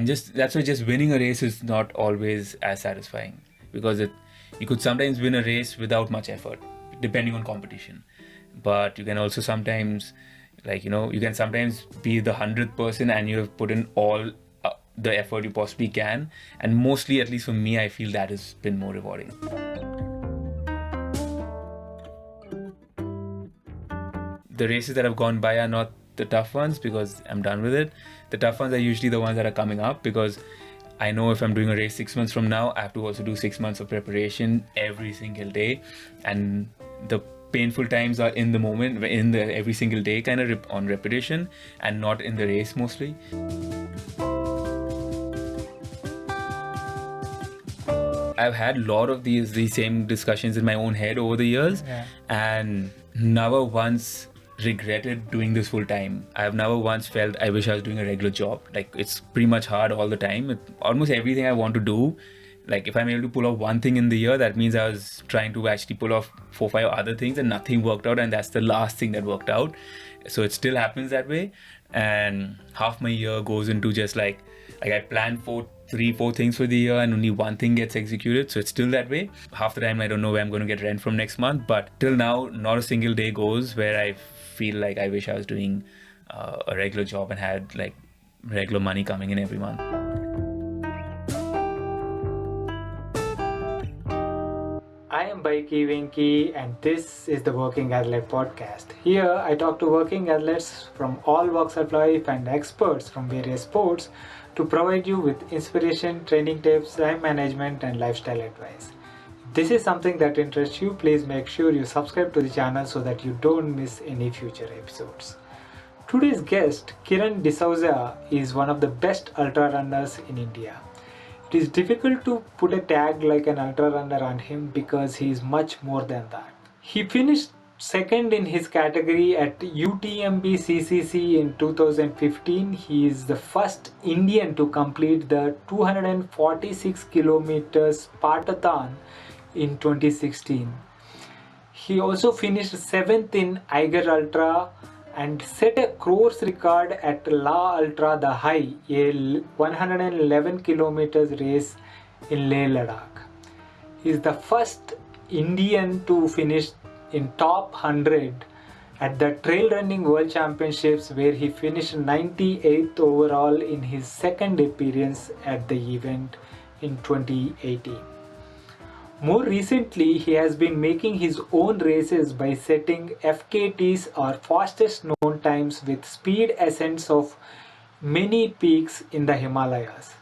That's why just winning a race is not always as satisfying, because you could sometimes win a race without much effort, depending on competition. But you can also sometimes, you can sometimes be the 100th person and you have put in all the effort you possibly can. And mostly, at least for me, I feel that has been more rewarding. The races that have gone by are not the tough ones because I'm done with it. The tough ones are usually the ones that are coming up, because I know if I'm doing a race 6 months from now, I have to also do 6 months of preparation every single day. And the painful times are in the moment, in the every single day kind of on repetition, and not in the race mostly. I've had a lot of these same discussions in my own head over the years, and never once regretted doing this full time. I've never once felt I wish I was doing a regular job. Like, it's pretty much hard all the time. Almost everything I want to do, like if I'm able to pull off one thing in the year, that means I was trying to actually pull off 4 or 5 other things and nothing worked out, and that's the last thing that worked out. So it still happens that way, and half my year goes into just like I plan 3-4 things for the year and only one thing gets executed. So it's still that way. Half the time I don't know where I'm going to get rent from next month, but till now not a single day goes where I feel like I wish I was doing a regular job and had like regular money coming in every month. I am Baiki Venki, and this is the Working Athlete Podcast. Here I talk to working athletes from all walks of life and experts from various sports to provide you with inspiration, training tips, time management and lifestyle advice. If this is something that interests you, please make sure you subscribe to the channel so that you don't miss any future episodes. Today's guest, Kieren D'Souza, is one of the best ultra runners in India. It is difficult to put a tag like an ultra runner on him because he is much more than that. He finished second in his category at UTMB CCC in 2015. He is the first Indian to complete the 246 kilometers Spartathon in 2016. He also finished 7th in Eiger Ultra and set a course record at Leh Ultra the High, a 111 kilometers race in Leh Ladakh. He is the first Indian to finish in top 100 at the Trail Running World Championships, where he finished 98th overall in his second appearance at the event in 2018. More recently, he has been making his own races by setting FKTs, or fastest known times, with speed ascents of many peaks in the Himalayas.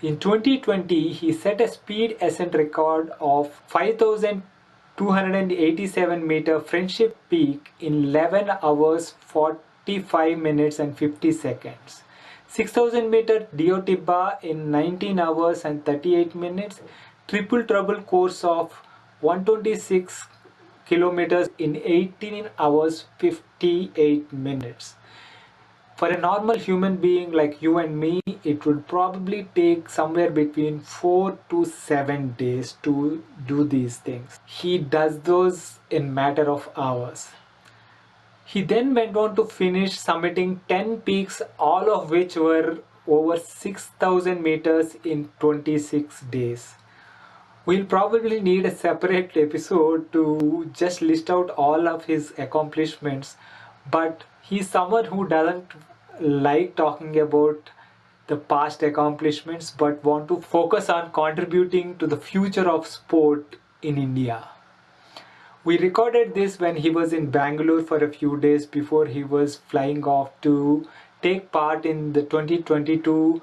In 2020, he set a speed ascent record of 5,287 meter Friendship Peak in 11 hours 45 minutes and 50 seconds. 6,000 meter Deo Tibba in 19 hours and 38 minutes. Triple Trouble course of 126 kilometers in 18 hours 58 minutes. For a normal human being like you and me, it would probably take somewhere between 4 to 7 days to do these things. He does those in matter of hours. He then went on to finish summiting 10 peaks, all of which were over 6,000 meters in 26 days. We'll probably need a separate episode to just list out all of his accomplishments, but he's someone who doesn't like talking about the past accomplishments but want to focus on contributing to the future of sport in India. We recorded this when he was in Bangalore for a few days before he was flying off to take part in the 2022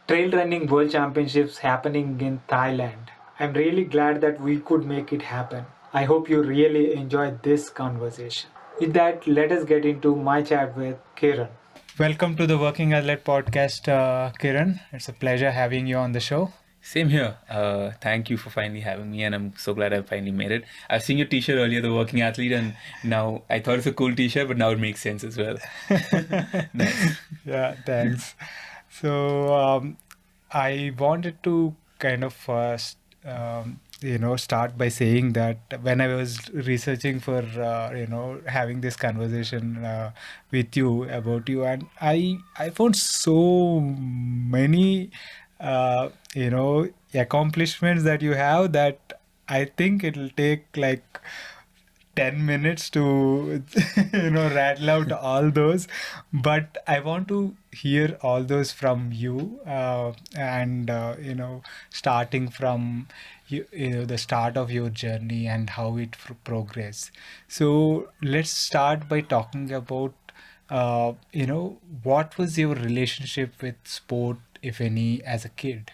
Trail Running World Championships happening in Thailand. I'm really glad that we could make it happen. I hope you really enjoyed this conversation. With that, let us get into my chat with Kieren. Welcome to the Working Athlete Podcast, Kieren. It's a pleasure having you on the show. Same here. Thank you for finally having me, and I'm so glad I finally made it. I've seen your t-shirt earlier, the Working Athlete, and now I thought it's a cool t-shirt, but now it makes sense as well. Nice. Yeah, thanks. So I wanted to kind of first start by saying that when I was researching for having this conversation with you about you, and I found so many accomplishments that you have, that I think it'll take like 10 minutes to rattle out all those, but I want to hear all those from you, and starting from the start of your journey and how it progressed. So let's start by talking about what was your relationship with sport, if any, as a kid?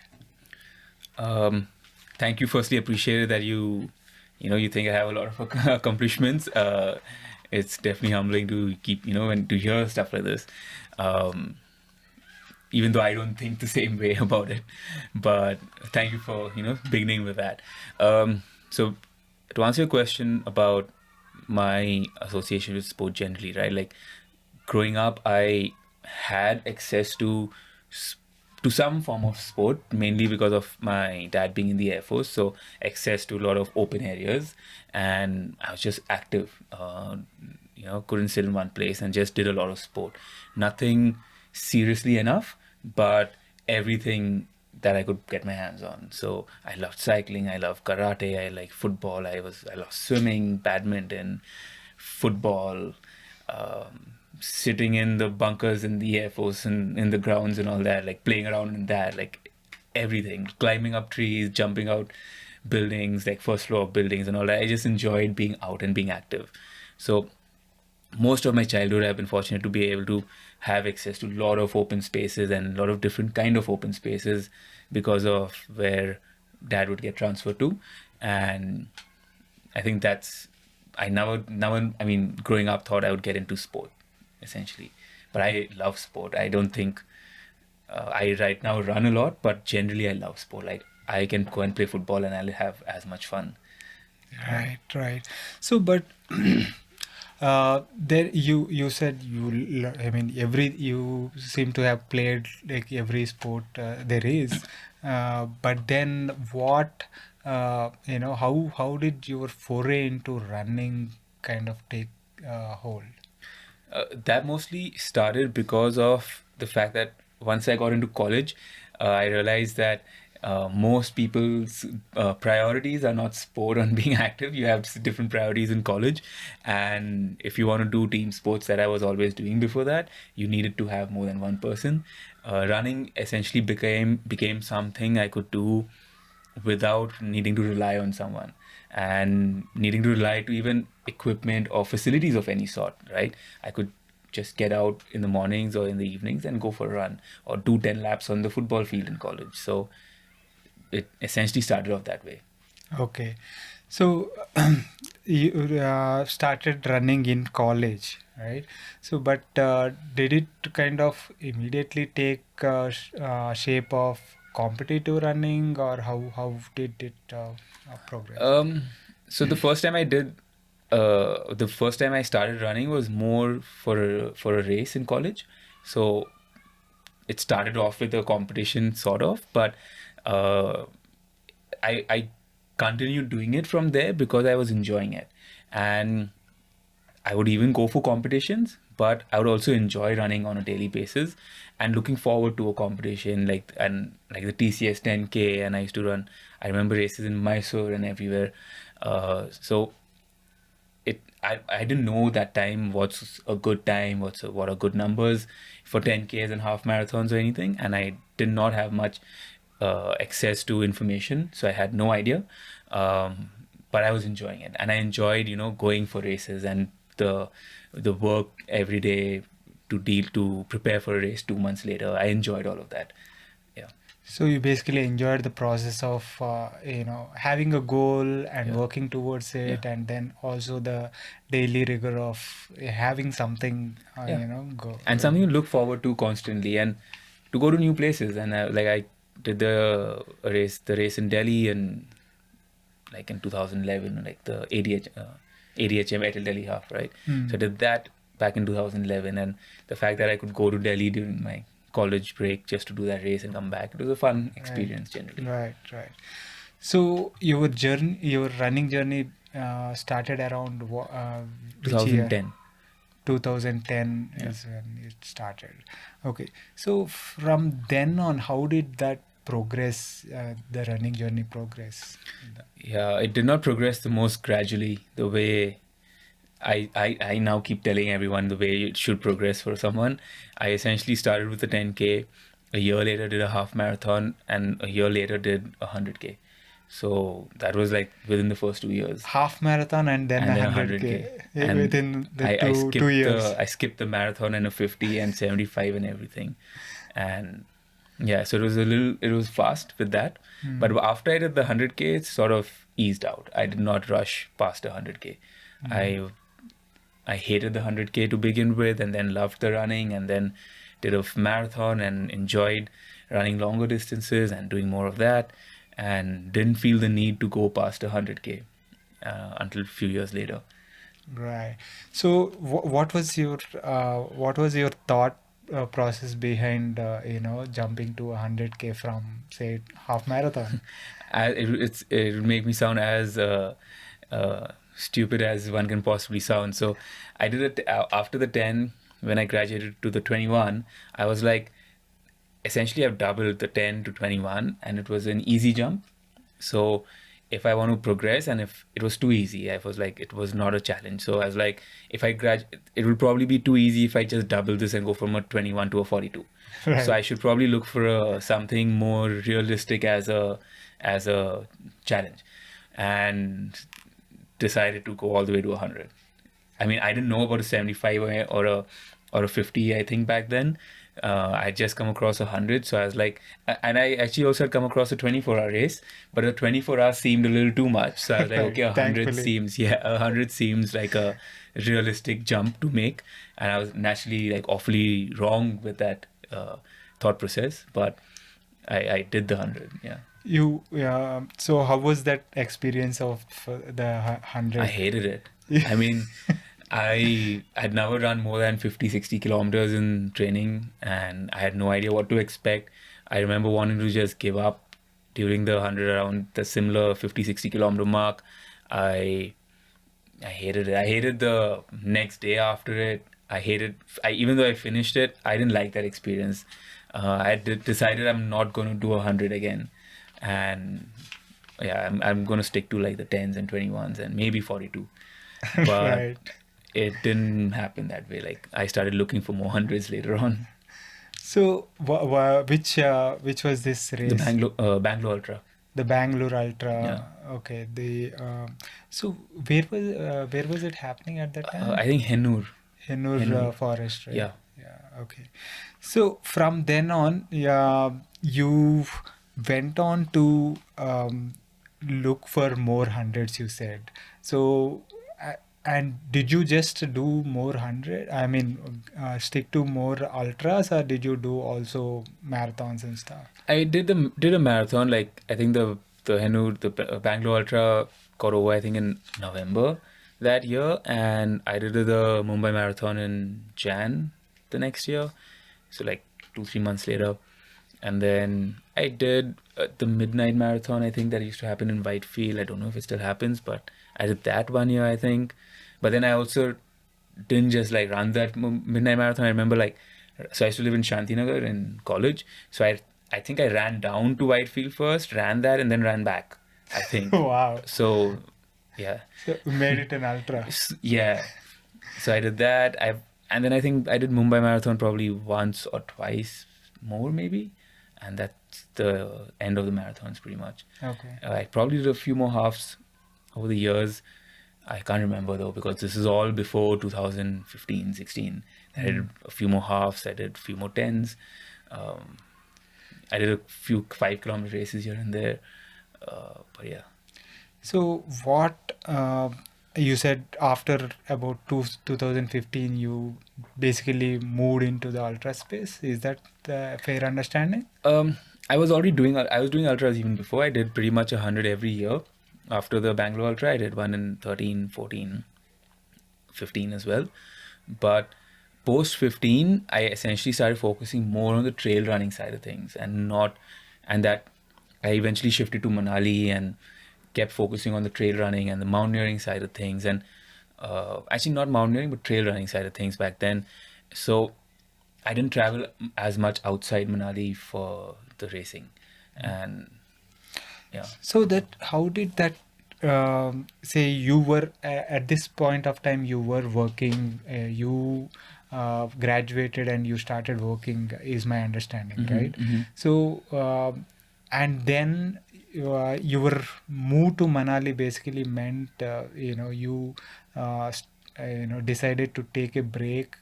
Thank you. Firstly, appreciate it that you think I have a lot of accomplishments. It's definitely humbling to keep, and to hear stuff like this. Even though I don't think the same way about it, but thank you for, beginning with that. So to answer your question about my association with sport generally, right? Like growing up, I had access to some form of sport, mainly because of my dad being in the Air Force. So access to a lot of open areas, and I was just active. Couldn't sit in one place and just did a lot of sport. Nothing seriously enough, but everything that I could get my hands on. So I loved cycling, I loved karate, I like football, I loved swimming, badminton, football, sitting in the bunkers in the Air Force and in the grounds and all that, like playing around in that, like everything, climbing up trees, jumping out buildings, like first floor of buildings and all that. I just enjoyed being out and being active. So most of my childhood, I've been fortunate to be able to have access to a lot of open spaces and a lot of different kind of open spaces because of where dad would get transferred to. And I think I never, growing up thought I would get into sport, essentially. But I love sport. I don't think I right now run a lot, but generally I love sport. Like I can go and play football and I'll have as much fun. Right. So, but there you said you seem to have played like every sport there is, but then what how did your foray into running kind of take hold? That mostly started because of the fact that once I got into college, I realized that most people's priorities are not sport and being active. You have different priorities in college, and if you want to do team sports that I was always doing before that, you needed to have more than one person. Running essentially became something I could do without needing to rely on someone and needing to rely to even equipment or facilities of any sort, right? I could just get out in the mornings or in the evenings and go for a run or do 10 laps on the football field in college. So it essentially started off that way. Okay. So you started running in college, right? So, but did it kind of immediately take shape of competitive running, or how did it progress? So the first time I started running was more for a race in college. So it started off with a competition sort of, but I continued doing it from there because I was enjoying it, and I would even go for competitions, but I would also enjoy running on a daily basis and looking forward to a competition like the TCS 10K, and I used to run. I remember races in Mysore and everywhere. So I didn't know that time what's a good time, what are good numbers for 10Ks and half marathons or anything, and I did not have much access to information, so I had no idea. But I was enjoying it, and I enjoyed going for races and the work every day to prepare for a race 2 months later. I enjoyed all of that. Yeah. So you basically enjoyed the process of having a goal and working towards it, and then also the daily rigor of having something go and something to look forward to constantly, and to go to new places. And I did the race in Delhi, and like in 2011, like the ADHM Airtel Delhi half, right? So I did that back in 2011, and the fact that I could go to Delhi during my college break just to do that race and come back, it was a fun experience generally. Right. So your running journey started around which year? 2010. 2010 Yeah. is when it started. Okay. So from then on, how did that progress, the running journey progress? Yeah, it did not progress the most gradually, the way I now keep telling everyone the way it should progress for someone. I essentially started with the 10K, a year later did a half marathon, and a year later did a 100K. So that was like within the first 2 years. Half marathon and then And then 100K 100K. And within the I two skipped years. I skipped the marathon and a 50 and 75 and everything. And yeah, so it was fast with that. But after I did the 100K, it sort of eased out. I did not rush past the 100K. I hated the 100K to begin with, and then loved the running, and then did a marathon and enjoyed running longer distances and doing more of that, and didn't feel the need to go past 100K until a few years later. Right. So what was your thought process behind jumping to 100K from say half marathon? It would make me sound as stupid as one can possibly sound. So I did it after the 10. When I graduated to the 21, I was like, essentially I've doubled the 10 to 21, and it was an easy jump. So if I want to progress, and if it was too easy, I was like, it was not a challenge. So I was like, if I graduate, it will probably be too easy if I just double this and go from a 21 to a 42. Right. So I should probably look for something more realistic as a challenge, and decided to go all the way to 100. I mean, I didn't know about a 75 or a 50, I think, back then. I just come across 100, so I was like, and I actually also had come across a 24-hour race, but a 24 hours seemed a little too much. So I was like, okay, 100 seems like a realistic jump to make, and I was naturally like awfully wrong with that thought process, but I did the 100. Yeah. So how was that experience of the 100? I hated it. I mean, I had never run more than 50, 60 kilometers in training, and I had no idea what to expect. I remember wanting to just give up during the 100, around the similar 50, 60 kilometer mark. I hated it. I hated the next day after it. Even though I finished it, I didn't like that experience. I decided I'm not going to do 100 again. And yeah, I'm going to stick to like the 10s and 21s and maybe 42. But Right. it didn't happen that way. Like, I started looking for more hundreds later on. So which was this race? The Bangalore Ultra. The Bangalore Ultra. Yeah. Okay. So where was it happening at that time? I think Hennur. Hennur Forest, right? Yeah. Yeah. Okay. So from then on, you went on to look for more hundreds, you said. So and did you just do more 100? I mean, stick to more ultras, or did you do also marathons and stuff? I did a marathon. Like, I think the Hennur, the Bangalore Ultra got over, I think, in November that year, and I did the Mumbai Marathon in Jan the next year. So like 2-3 months later. And then I did the Midnight Marathon, I think, that used to happen in Whitefield. I don't know if it still happens, but I did that 1 year, I think. But then I also didn't just like run that Midnight Marathon. I remember, like, so I used to live in Shantinagar in college. So I think I ran down to Whitefield first, ran that, and then ran back, I think. Wow. So yeah. So you made it an ultra. Yeah. So I did that. And then I think I did Mumbai Marathon probably once or twice more, maybe. And that's the end of the marathons, pretty much. Okay. I probably did a few more halves over the years. I can't remember though, because this is all before 2015, 16. I did a few more halves. I did a few more 10s. I did a few 5-kilometer races here and there. But yeah. So what you said after about 2015, you basically moved into the ultra space. Is that the fair understanding? I was doing ultras even before. I did pretty much 100 every year. After the Bangalore Ultra, I did one in 13, 14, 15 as well. But post 15, I essentially started focusing more on the trail running side of things, and that I eventually shifted to Manali and kept focusing on the trail running and the mountaineering side of things, and actually not mountaineering but trail running side of things back then. So I didn't travel as much outside Manali for the racing, and yeah. So that how did that say you were at this point of time you were working, you graduated and you started working is my understanding, right? So and then you were moved to Manali basically meant you decided to take a break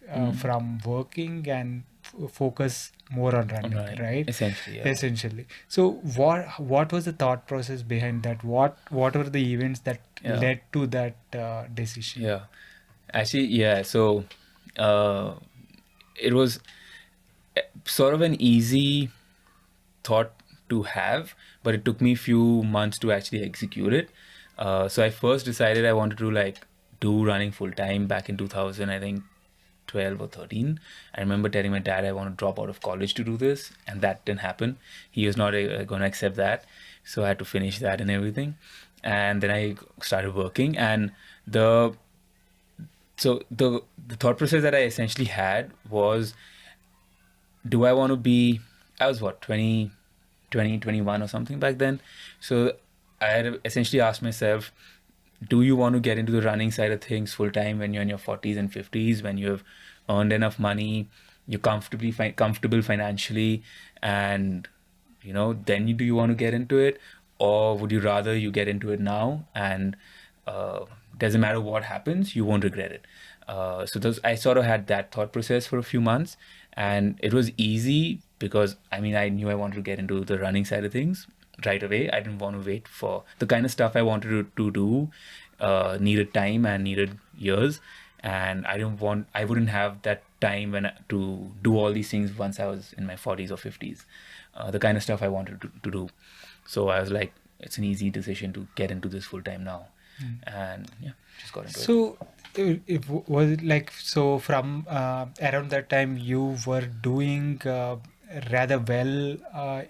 from working and focus more on running, right? Essentially, yeah. Essentially. So what was the thought process behind that? What were the events that led to that decision? Yeah, actually, yeah. So it was sort of an easy thought to have, but it took me a few months to actually execute it. So I first decided I wanted to do running full time back in 2000, I think 12 or 13. I remember telling my dad I want to drop out of college to do this, and that didn't happen. He was not going to accept that, so I had to finish that and everything. And then I started working, and the thought process that I essentially had was, do I want to be, I was what, 20, 21 or something back then. So I had essentially asked myself, do you want to get into the running side of things full time when you're in your 40s and 50s, when you have earned enough money, you're comfortable financially, and then do you want to get into it, or would you rather you get into it now and doesn't matter what happens, you won't regret it. I sort of had that thought process for a few months, and it was easy because I knew I wanted to get into the running side of things right away. I didn't want to wait for the kind of stuff I wanted to do. Needed time and needed years, and I wouldn't have that time to do all these things once I was in my 40s or 50s. The kind of stuff I wanted to do. So I was like, it's an easy decision to get into this full time now, and yeah, just got into it. So it was it like, so from around that time you were doing rather well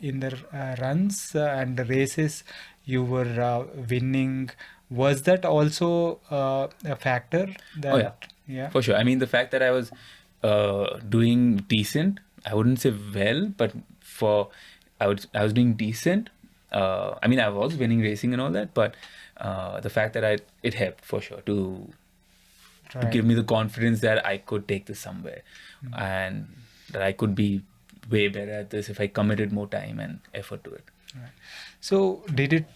in the runs and the races, you were winning. Was that also a factor? Yeah, for sure. The fact that I was doing decent, I wouldn't say well, but I was doing decent. I was winning racing and all that, but the fact that it helped for sure to give me the confidence that I could take this somewhere, and that I could be way better at this if I committed more time and effort to it. Right. So did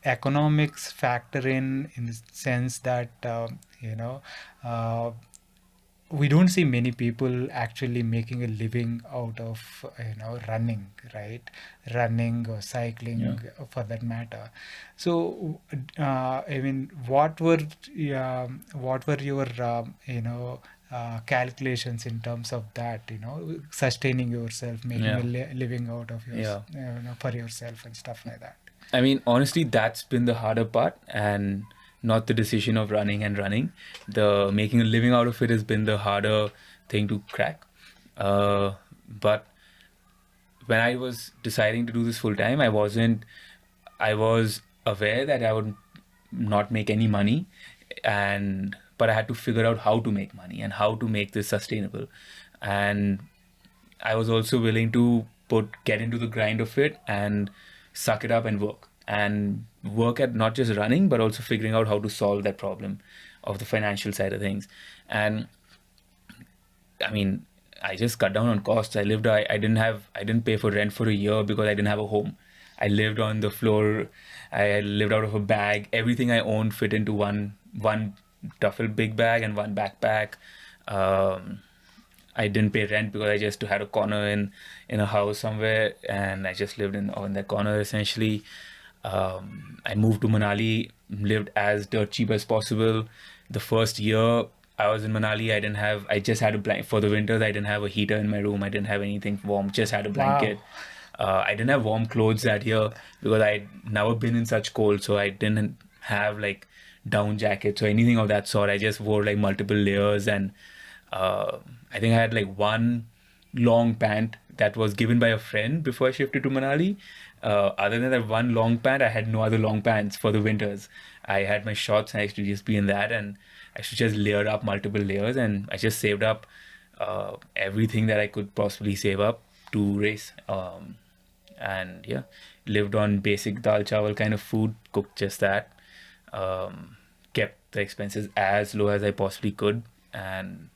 economics factor in the sense that we don't see many people actually making a living out of running, right? Running or cycling, for that matter. So what were your calculations in terms of that, sustaining yourself, making a living out of for yourself and stuff like that? Honestly, that's been the harder part, and not the decision of running. The making a living out of it has been the harder thing to crack. But when I was deciding to do this full time, I was aware that I would not make any money, but I had to figure out how to make money and how to make this sustainable. And I was also willing to get into the grind of it and suck it up and work at not just running, but also figuring out how to solve that problem of the financial side of things. And I just cut down on costs. I didn't pay for rent for a year because I didn't have a home. I lived on the floor. I lived out of a bag. Everything I owned fit into one duffel big bag and one backpack. I didn't pay rent because I just had a corner in a house somewhere, and I just lived in that corner essentially. I moved to Manali, lived as dirt cheap as possible. The first year I was in Manali, I just had a blanket for the winters. I didn't have a heater in my room. I didn't have anything warm, just had a blanket. Wow. I didn't have warm clothes that year because I'd never been in such cold, so I didn't have down jackets or anything of that sort. I just wore multiple layers, and I think I had one long pant that was given by a friend before I shifted to Manali. Other than that one long pant, I had no other long pants for the winters. I had my shorts and I used to just be in that, and I used to just layer up multiple layers, and I just saved up everything that I could possibly save up to race. And yeah, lived on basic dal chawal kind of food, cooked just that. Kept the expenses as low as I possibly could, and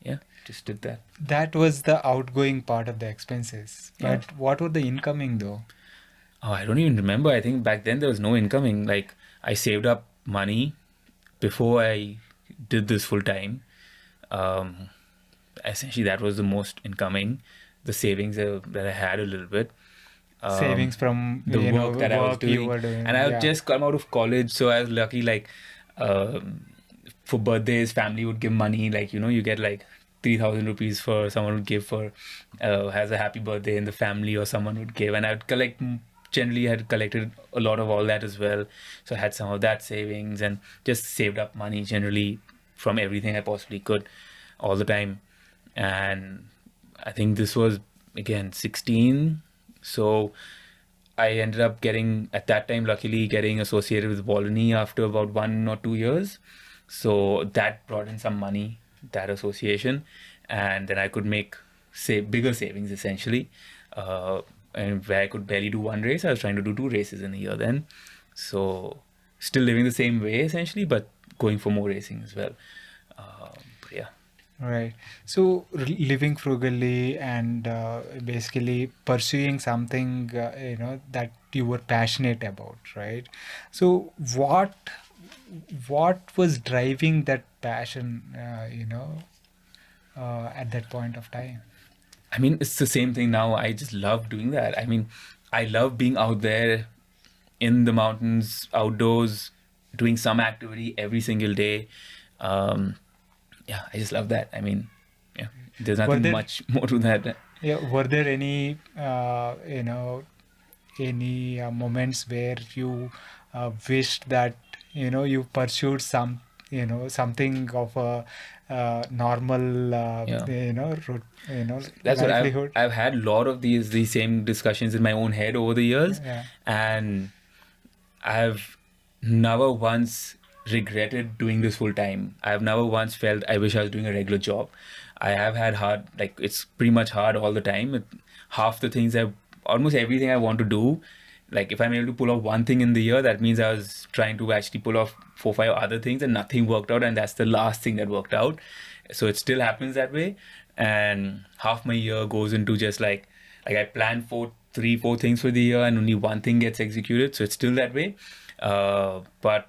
yeah, just did that. That was the outgoing part of the expenses. Yeah. But what were the incoming though? Oh, I don't even remember. I think back then there was no incoming. Like, I saved up money before I did this full time. Essentially, that was the most incoming. The savings that I had a little bit. Savings from the work that I was doing. you were doing. And I had just come out of college, so I was lucky. Like, for birthdays, family would give money. Like, you get like 3,000 rupees for someone would give for has a happy birthday in the family, or someone would give, and I would collect. Generally, I had collected a lot of all that as well, so I had some of that savings and just saved up money generally from everything I possibly could all the time. And I think this was again 16, so I ended up getting, at that time, luckily getting associated with Volney after about 1 or 2 years. So that brought in some money, that association, and then I could make bigger savings essentially. And where I could barely do one race, I was trying to do 2 races in a year then. So still living the same way essentially, but going for more racing as well. But yeah. Right. So living frugally and basically pursuing something that you were passionate about, right? So what was driving that passion, at that point of time? I mean, it's the same thing now. I just love doing that. I mean, I love being out there in the mountains, outdoors, doing some activity every single day. Yeah, I just love that. I mean, yeah, there's nothing much more to that. Yeah, were there any, any moments where you wished that, you pursued something of a normal, that's livelihood? what I've had a lot of these same discussions in my own head over the years, and I've never once regretted doing this full time. I've never once felt I wish I was doing a regular job. I have had hard, like it's pretty much hard all the time. Half the things almost everything I want to do, like if I'm able to pull off one thing in the year, that means I was trying to actually pull off 4 or 5 other things and nothing worked out, and that's the last thing that worked out. So it still happens that way, and half my year goes into just like I plan 3, 4 things for the year and only one thing gets executed. So it's still that way. But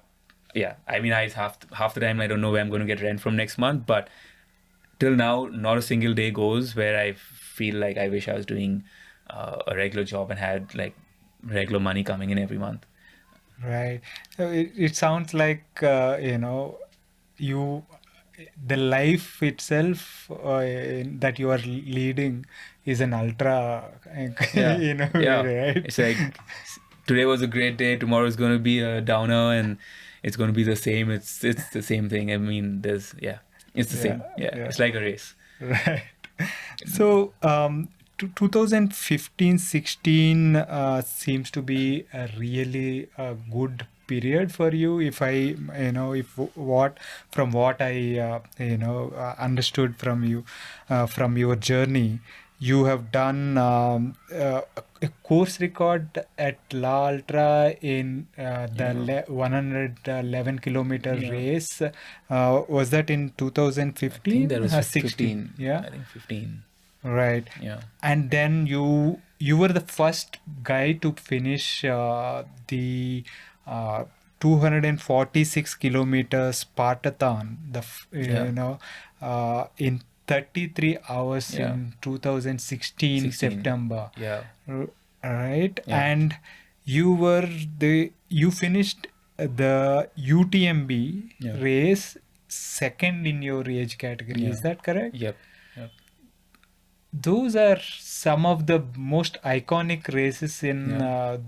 yeah, I mean, half the time I don't know where I'm going to get rent from next month, but till now, not a single day goes where I feel like I wish I was doing a regular job and had like regular money coming in every month. Right. So it sounds like, the life itself that you are leading is an ultra, right? It's like today was a great day, tomorrow is going to be a downer, and it's going to be the same. It's the same thing. I mean, it's the same. Yeah, it's like a race. Right. So 2015-16 seems to be a really good period for you. From what I understood from you, from your journey, you have done a course record at Leh Ultra in the 111 kilometer race. Was that in 2015? I think that was 16. Yeah, I think 15. Right. Yeah. And then you were the first guy to finish the 246 kilometer Spartathon. In 33 hours in 2016 September. Yeah. Right. Yeah. And you finished the UTMB race second in your age category. Is that correct? Yep. Those are some of the most iconic races in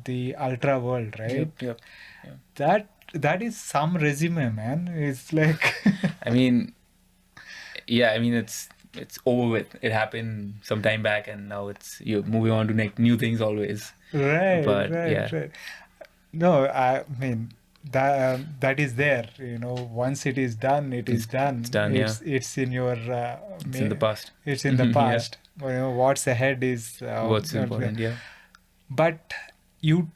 the ultra world, right? Yep. That is some resume, man. It's like I mean, it's it's over with. It happened some time back, and now you're moving on to new things always. But Right. No, I mean that is there. Once it is done, it is done. It's done. It's in your. It's in the past. It's in the Yeah. past. What's ahead is What's important. Yeah. But you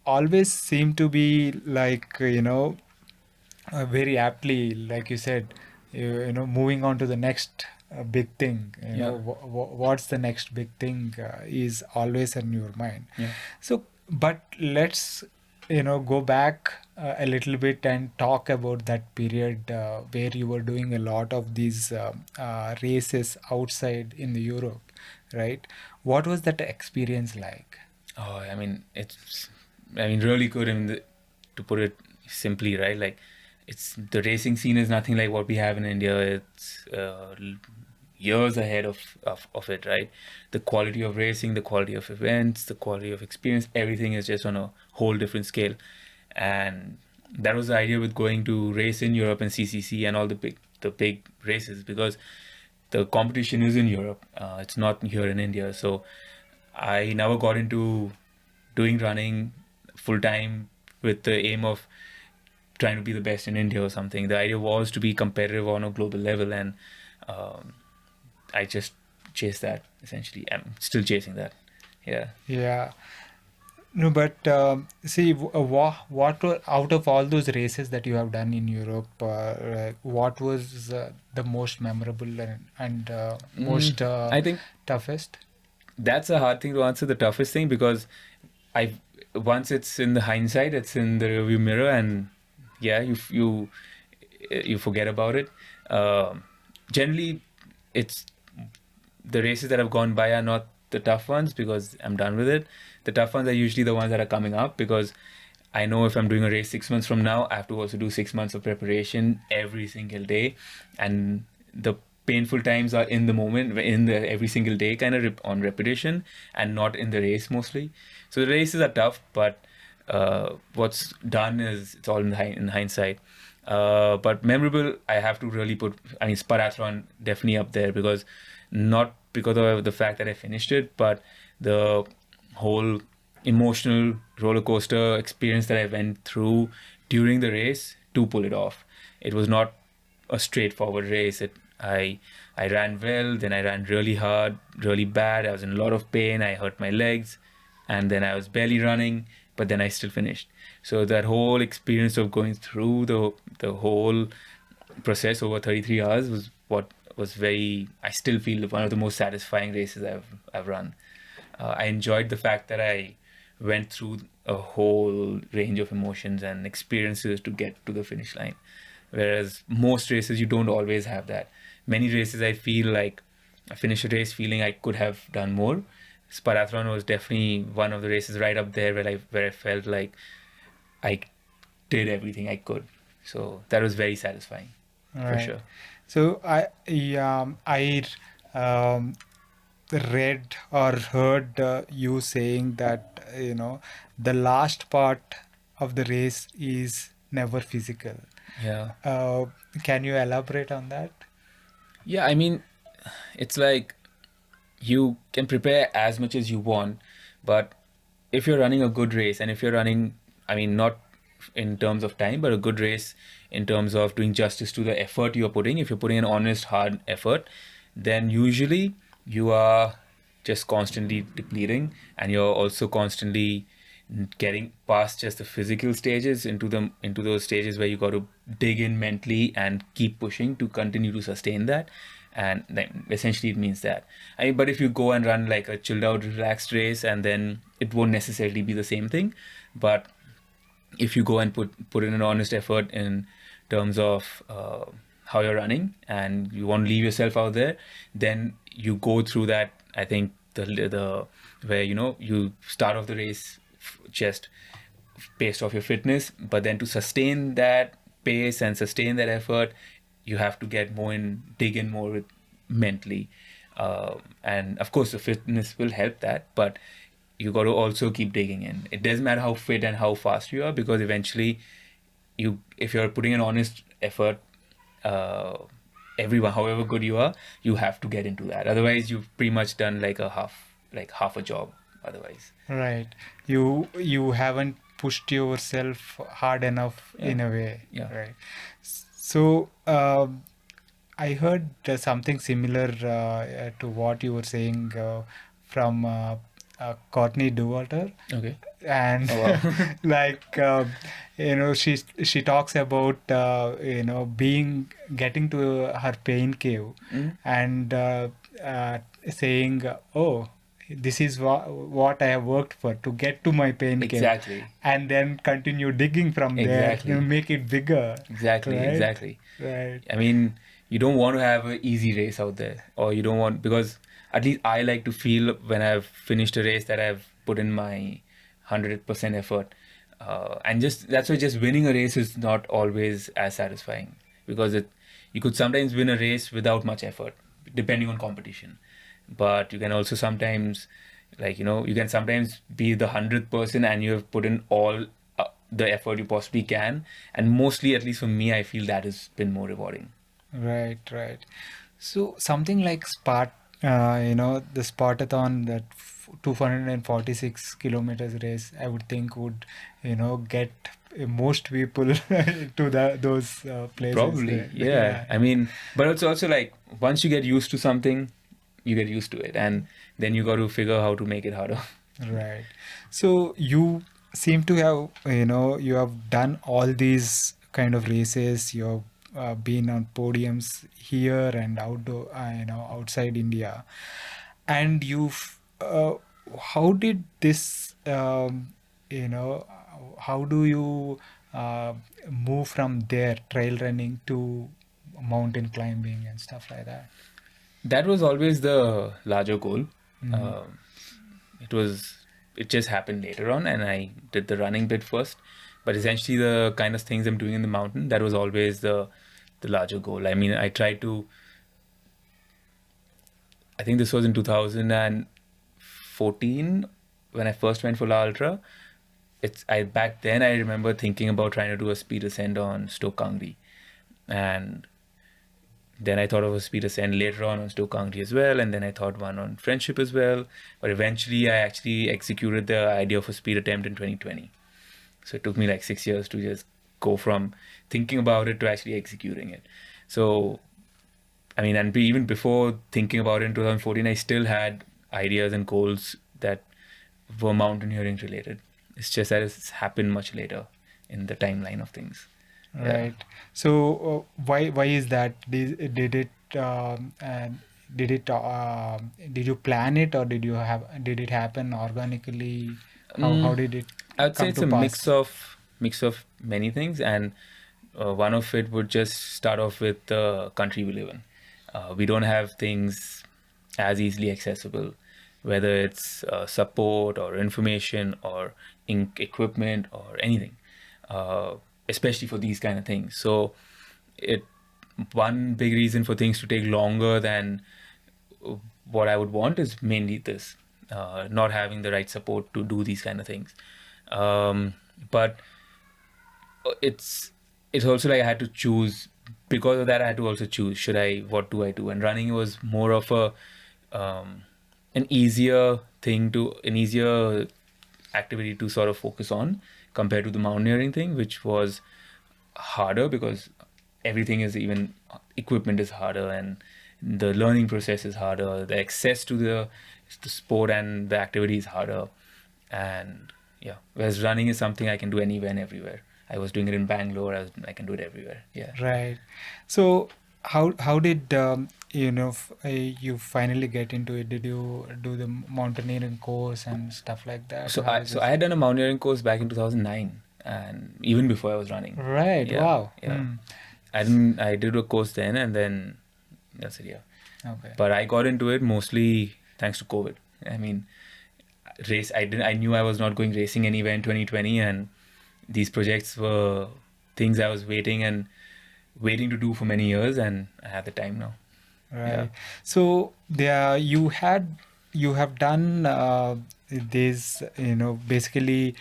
always seem to be like very aptly, like you said, moving on to the next big thing. What's the next big thing is always in your mind. Yeah. So, but let's go back a little bit and talk about that period where you were doing a lot of these races outside in the Europe, right? What was that experience like? Oh, I mean, really good. To put it simply, right? Like, the racing scene is nothing like what we have in India. It's years ahead of it, right? The quality of racing, the quality of events, the quality of experience, everything is just on a whole different scale. And that was the idea with going to race in Europe and CCC and all the big races, because the competition is in Europe. It's not here in India. So I never got into doing running full time with the aim of trying to be the best in India or something. The idea was to be competitive on a global level, and I just chased that, essentially. I'm still chasing that. Yeah. No, but see, what were, out of all those races that you have done in Europe, what was the most memorable and most I think toughest? That's a hard thing to answer, the toughest thing, because once it's in the hindsight, it's in the rearview mirror, and you forget about it. Generally, it's the races that have gone by are not the tough ones, because I'm done with it. The tough ones are usually the ones that are coming up, because I know if I'm doing a race 6 months from now, I have to also do 6 months of preparation every single day, and the painful times are in the moment, in the every single day kind of on repetition, and not in the race mostly. So the races are tough, but what's done is it's all in hindsight. But memorable, I have to really Spartathon definitely up there, because not because of the fact that I finished it, but the whole emotional roller coaster experience that I went through during the race to pull it off. It was not a straightforward race. I ran well, then I ran really hard, really bad. I was in a lot of pain. I hurt my legs, and then I was barely running, but then I still finished. So that whole experience of going through the whole process over 33 hours was what was I still feel one of the most satisfying races I've run. I enjoyed the fact that I went through a whole range of emotions and experiences to get to the finish line. Whereas most races, you don't always have that. Many races, I feel like I finished a race feeling I could have done more. Spartathon was definitely one of the races right up there where I felt like I did everything I could. So that was very satisfying, for sure. So I read or heard you saying that the last part of the race is never physical. Yeah. Can you elaborate on that? Yeah, I mean, it's like you can prepare as much as you want, but if you're running a good race, and if you're running, not in terms of time, but a good race in terms of doing justice to the effort you're putting, if you're putting an honest, hard effort, then usually you are just constantly depleting, and you're also constantly getting past just the physical stages into those stages where you got to dig in mentally and keep pushing to continue to sustain that. And then essentially it means that. But if you go and run like a chilled out, relaxed race, and then it won't necessarily be the same thing. But if you go and put in an honest effort in terms of how you're running, and you want to leave yourself out there, then you go through that. I think the where you start off the race just based off your fitness, but then to sustain that pace and sustain that effort, you have to dig in more mentally, and of course the fitness will help that, but you got to also keep digging in. It doesn't matter how fit and how fast you are, because eventually if you're putting an honest effort, everyone, however good you are, you have to get into that. Otherwise, you've pretty much done like half a job. Otherwise, Right. You haven't pushed yourself hard enough in a way. Yeah. Right. So I heard something similar to what you were saying from Courtney Dauwalter. Okay. And Oh, wow. like she talks about getting to her pain cave and saying, oh, this is what I have worked for to get to my pain cave. Exactly. And then continue digging from Exactly. there, make it bigger. Exactly. Right? Exactly. Right. I mean, you don't want to have an easy race out there, or you don't want, because at least I like to feel when I've finished a race that I've put in my 100% effort. And that's why just winning a race is not always as satisfying, because you could sometimes win a race without much effort, depending on competition. But you can also sometimes, you can sometimes be the 100th person and you have put in all the effort you possibly can. And mostly, at least for me, I feel that has been more rewarding. Right. So something like the Spartathon, that 246 kilometers race, I would think would, get most people to those places. Probably, yeah. I mean, but it's also like once you get used to something, you get used to it, and then you got to figure out how to make it harder. Right. So you seem to have, you have done all these kind of races. You have been on podiums here and outdoor, outside India. And how did this, how do you move from there, trail running to mountain climbing and stuff like that? That was always the larger goal. Mhm. It just happened later on, and I did the running bit first. But essentially, the kind of things I'm doing in the mountain, that was always the larger goal. I mean, I tried to. I think this was in 2014 when I first went for Leh Ultra. Back then I remember thinking about trying to do a speed ascent on Stoke Kangri, and then I thought of a speed ascent later on Stoke Kangri as well, and then I thought one on Friendship as well. But eventually I actually executed the idea of a speed attempt in 2020. So it took me like 6 years to just go from thinking about it to actually executing it. So, I mean, and even before thinking about it in 2014, I still had ideas and goals that were mountaineering related. It's just that it's happened much later in the timeline of things. Right. So why is that? Did you plan it, or did it happen organically? How did it I would say come it's to a pass? mix of many things, and one of it would just start off with the country we live in. We don't have things as easily accessible, whether it's support or information or equipment or anything, especially for these kind of things. So one big reason for things to take longer than what I would want is mainly this, not having the right support to do these kind of things. But it's also like I had to choose. Because of that, I had to also choose, what do I do? And running was more of an easier activity to sort of focus on compared to the mountaineering thing, which was harder because everything is, even equipment is harder, and the learning process is harder, the access to the sport and the activity is harder. And yeah, whereas running is something I can do anywhere and everywhere. I was doing it in Bangalore, I can do it everywhere. Yeah. Right. So how did you finally get into it? Did you do the mountaineering course and stuff like that? So I had done a mountaineering course back in 2009, and even before I was running. Right. Yeah, Wow. yeah. Hmm. I did a course then, and then that's it. Yeah. Okay. But I got into it mostly thanks to COVID. I mean, I knew I was not going racing anywhere in 2020, and these projects were things I was waiting to do for many years, and I had the time now. Right. Yeah. So you have done this, basically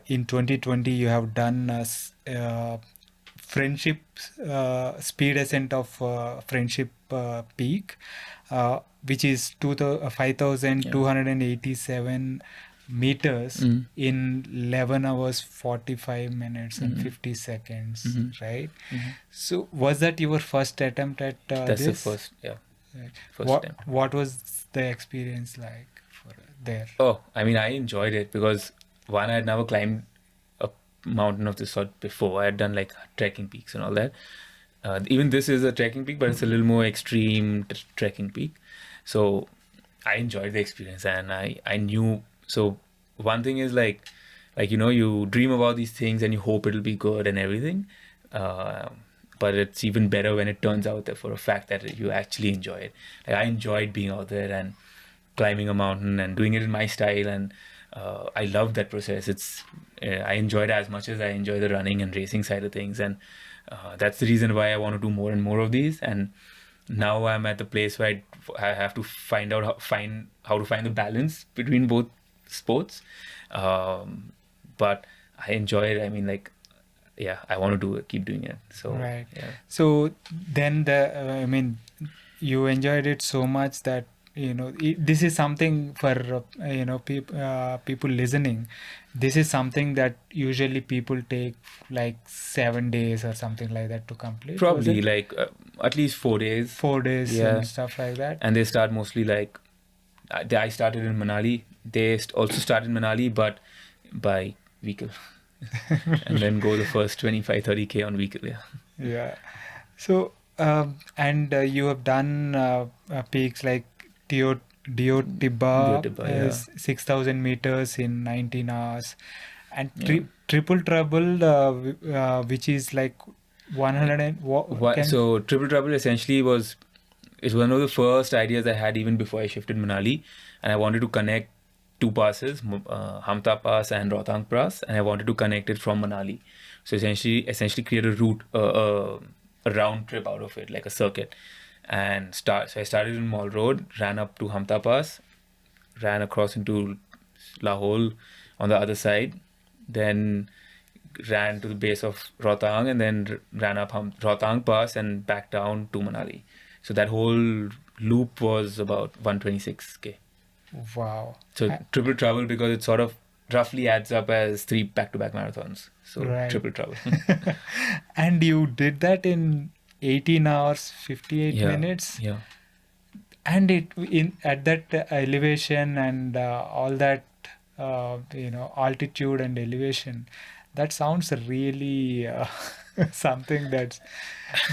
in 2020 you have done Friendship speed ascent of Friendship Peak, which is 5,287 meters in 11 hours 45 minutes and 50 seconds, right? So was that your first attempt at That's this? the first, yeah. Right. First attempt. What was the experience like for there? Oh, I mean, I enjoyed it because one, I had never climbed a mountain of this sort before. I had done like trekking peaks and all that. Even this is a trekking peak, but it's a little more extreme trekking peak. So I enjoyed the experience, and I knew. So one thing is like you dream about these things and you hope it'll be good and everything. But it's even better when it turns out that for a fact that you actually enjoy it. Like, I enjoyed being out there and climbing a mountain and doing it in my style, and I loved that process. I enjoyed it as much as I enjoy the running and racing side of things, and that's the reason why I want to do more and more of these. And now I'm at the place where I have to find how to find the balance between both sports. But I enjoy it. I mean, like, yeah, I want to keep doing it. So right. Yeah. So then I mean, you enjoyed it so much that this is something for people listening. This is something that usually people take like 7 days or something like that to complete. Probably like at least 4 days. 4 days, Yeah. and stuff like that. And they start mostly like I started in Manali. They also started in Manali, but by vehicle. And then go the first 25-30K on vehicle. Yeah. So and you have done peaks like Deo Tibba, yeah. 6,000 meters in 19 hours, and Triple Trouble, which is like 100 So Triple Trouble essentially it's one of the first ideas I had even before I shifted Manali, and I wanted to connect two passes, Hamta Pass and Rohtang Pass, and I wanted to connect it from Manali. So essentially create a route, a round trip out of it, like a circuit. And so I started in Mall Road, ran up to Hamta Pass, ran across into Lahore on the other side, then ran to the base of Rohtang, and then ran up Rohtang Pass and back down to Manali. So that whole loop was about 126K. Wow. So Triple Trouble, because it sort of roughly adds up as 3 back-to-back marathons. So right. Triple Trouble. And you did that in 18 hours 58 minutes. Yeah. And at that elevation and all that altitude and elevation, that sounds really something that's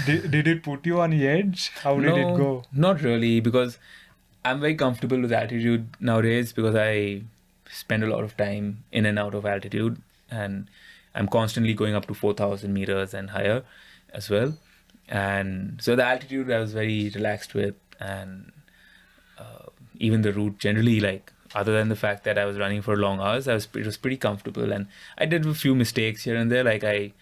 did it put you on the edge? How did it go? Not really, because I'm very comfortable with altitude nowadays, because I spend a lot of time in and out of altitude, and I'm constantly going up to 4,000 meters and higher as well. And so the altitude I was very relaxed with, and even the route generally, like, other than the fact that I was running for long hours, it was pretty comfortable. And I did a few mistakes here and there, like I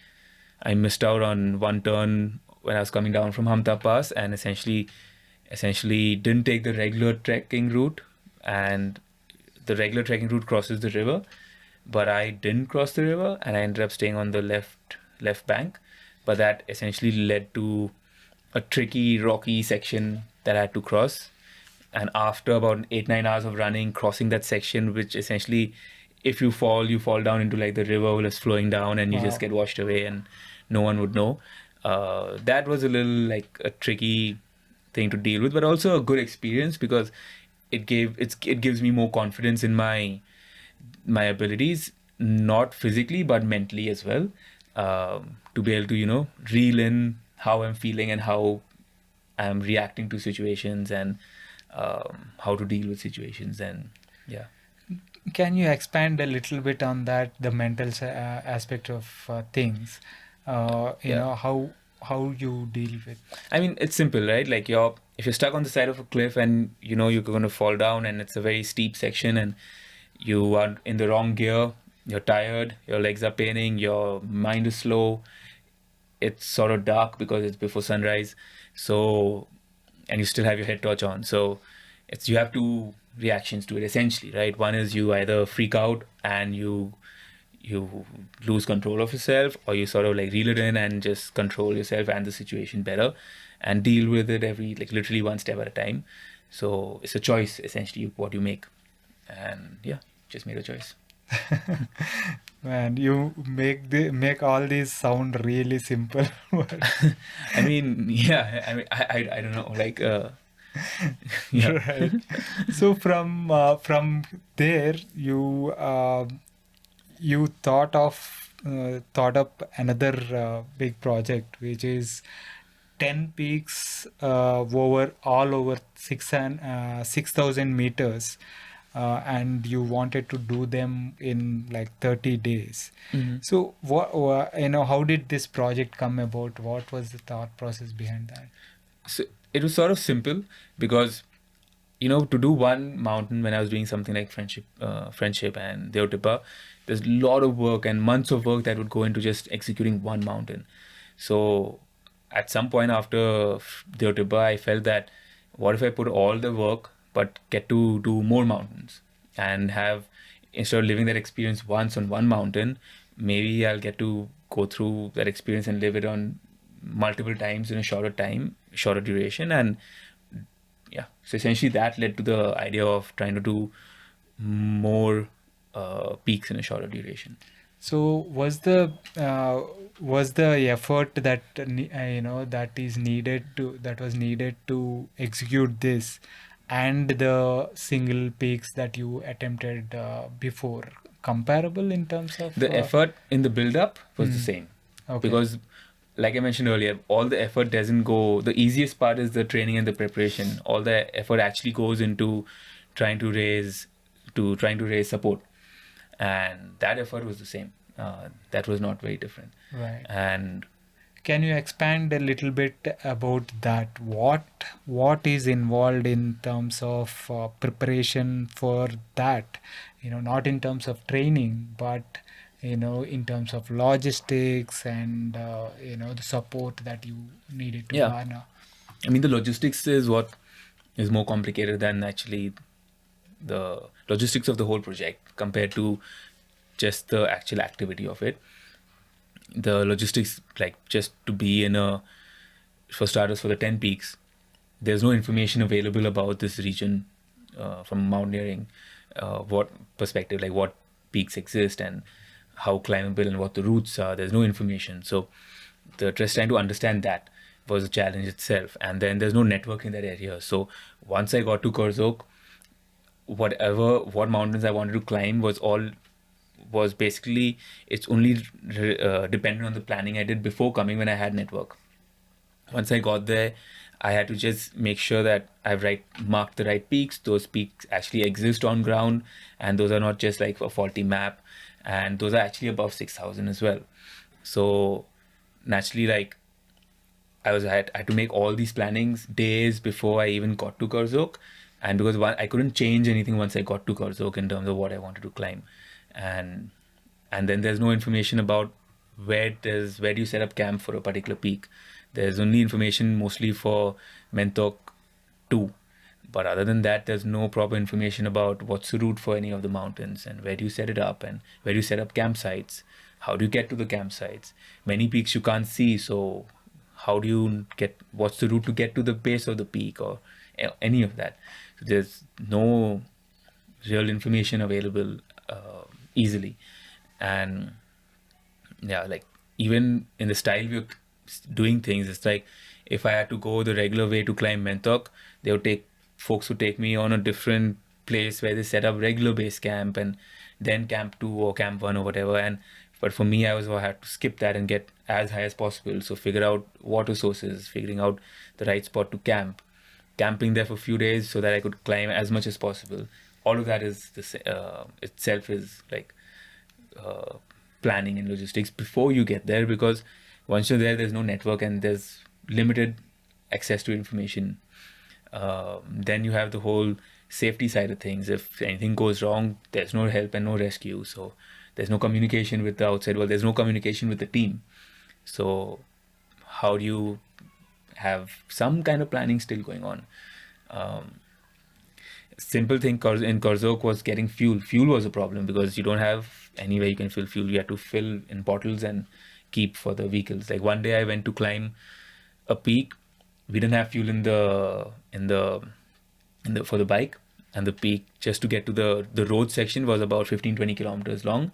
missed out on one turn when I was coming down from Hamta Pass, and essentially didn't take the regular trekking route, and the regular trekking route crosses the river, but I didn't cross the river, and I ended up staying on the left bank. But that essentially led to a tricky, rocky section that I had to cross. And after about 8-9 hours of running, crossing that section, which essentially, if you fall down into like the river is flowing down, and you just get washed away, and no one would know. That was a little like a tricky thing to deal with, but also a good experience, because it gives me more confidence in my abilities, not physically but mentally as well, to be able to reel in how I'm feeling and how I'm reacting to situations, and how to deal with situations. And yeah. Can you expand a little bit on that, the mental aspect of things? How you deal with? I mean, it's simple, right? Like, if you're stuck on the side of a cliff and you're going to fall down, and it's a very steep section, and you are in the wrong gear, you're tired, your legs are paining, your mind is slow, it's sort of dark because it's before sunrise, and you still have your head torch on. So you have two reactions to it essentially, right? One is you either freak out and you you lose control of yourself, or you sort of like reel it in and just control yourself and the situation better and deal with it literally one step at a time. So it's a choice essentially what you make. And yeah, just made a choice. Man, you make all these sound really simple. I mean, yeah, I don't know, yeah. Right. So from there, you thought up another big project, which is 10 peaks all over 6,000 meters, and you wanted to do them in like 30 days. Mm-hmm. So how did this project come about? What was the thought process behind that? So it was sort of simple because, to do one mountain when I was doing something like friendship and Deo Tibba, there's a lot of work and months of work that would go into just executing one mountain. So at some point after Deo Tibba, I felt that what if I put all the work but get to do more mountains and instead of living that experience once on one mountain, maybe I'll get to go through that experience and live it on multiple times in a shorter duration. And yeah, so essentially that led to the idea of trying to do more peaks in a shorter duration. So was the effort that was needed to execute this, and the single peaks that you attempted before, comparable in terms of the effort in the build-up was the same? Okay. Because like I mentioned earlier, all the effort doesn't go. The easiest part is the training and the preparation. All the effort actually goes into trying to raise support, and that effort was the same. That was not very different. Right. And can you expand a little bit about that? What is involved in terms of preparation for that? Not in terms of training, but in terms of logistics and the support that you needed to garner. I mean, the logistics is what is more complicated than actually the logistics of the whole project compared to just the actual activity of it. The logistics, like just to be for starters, for the 10 peaks, there's no information available about this region from mountaineering, what perspective, like what peaks exist and how climbable and what the routes are. There's no information. So just trying to understand that was a challenge itself. And then there's no network in that area. So once I got to Kurzok, what mountains I wanted to climb was basically, it's only dependent on the planning I did before coming when I had network. Once I got there, I had to just make sure that I've marked the right peaks. Those peaks actually exist on ground, and those are not just like a faulty map, and those are actually above 6,000 as well. So naturally, I had to make all these plannings days before I even got to Kurzok, and because I couldn't change anything once I got to Kurzok in terms of what I wanted to climb, and then there's no information about where do you set up camp for a particular peak. There's only information mostly for Mentok 2. But other than that, there's no proper information about what's the route for any of the mountains and where do you set it up and where do you set up campsites. How do you get to the campsites? Many peaks you can't see, so how do you what's the route to get to the base of the peak or any of that? So there's no real information available easily. And yeah, even in the style we're doing things, it's like if I had to go the regular way to climb Mentok, folks would take me on a different place where they set up regular base camp and then camp 2 or camp 1 or whatever. But for me, I had to skip that and get as high as possible. So figure out water sources, figuring out the right spot to camping there for a few days so that I could climb as much as possible. All of that is itself is planning and logistics before you get there, because once you're there, there's no network and there's limited access to information. Then you have the whole safety side of things. If anything goes wrong, there's no help and no rescue. So there's no communication with the outside world. There's no communication with the team. So how do you have some kind of planning still going on? simple thing in Korzok was getting fuel. Fuel was a problem because you don't have anywhere you can fill fuel. You had to fill in bottles and keep for the vehicles. Like one day I went to climb a peak. We didn't have fuel in the for the bike, and the peak just to get to the road section was about 15-20 kilometers long,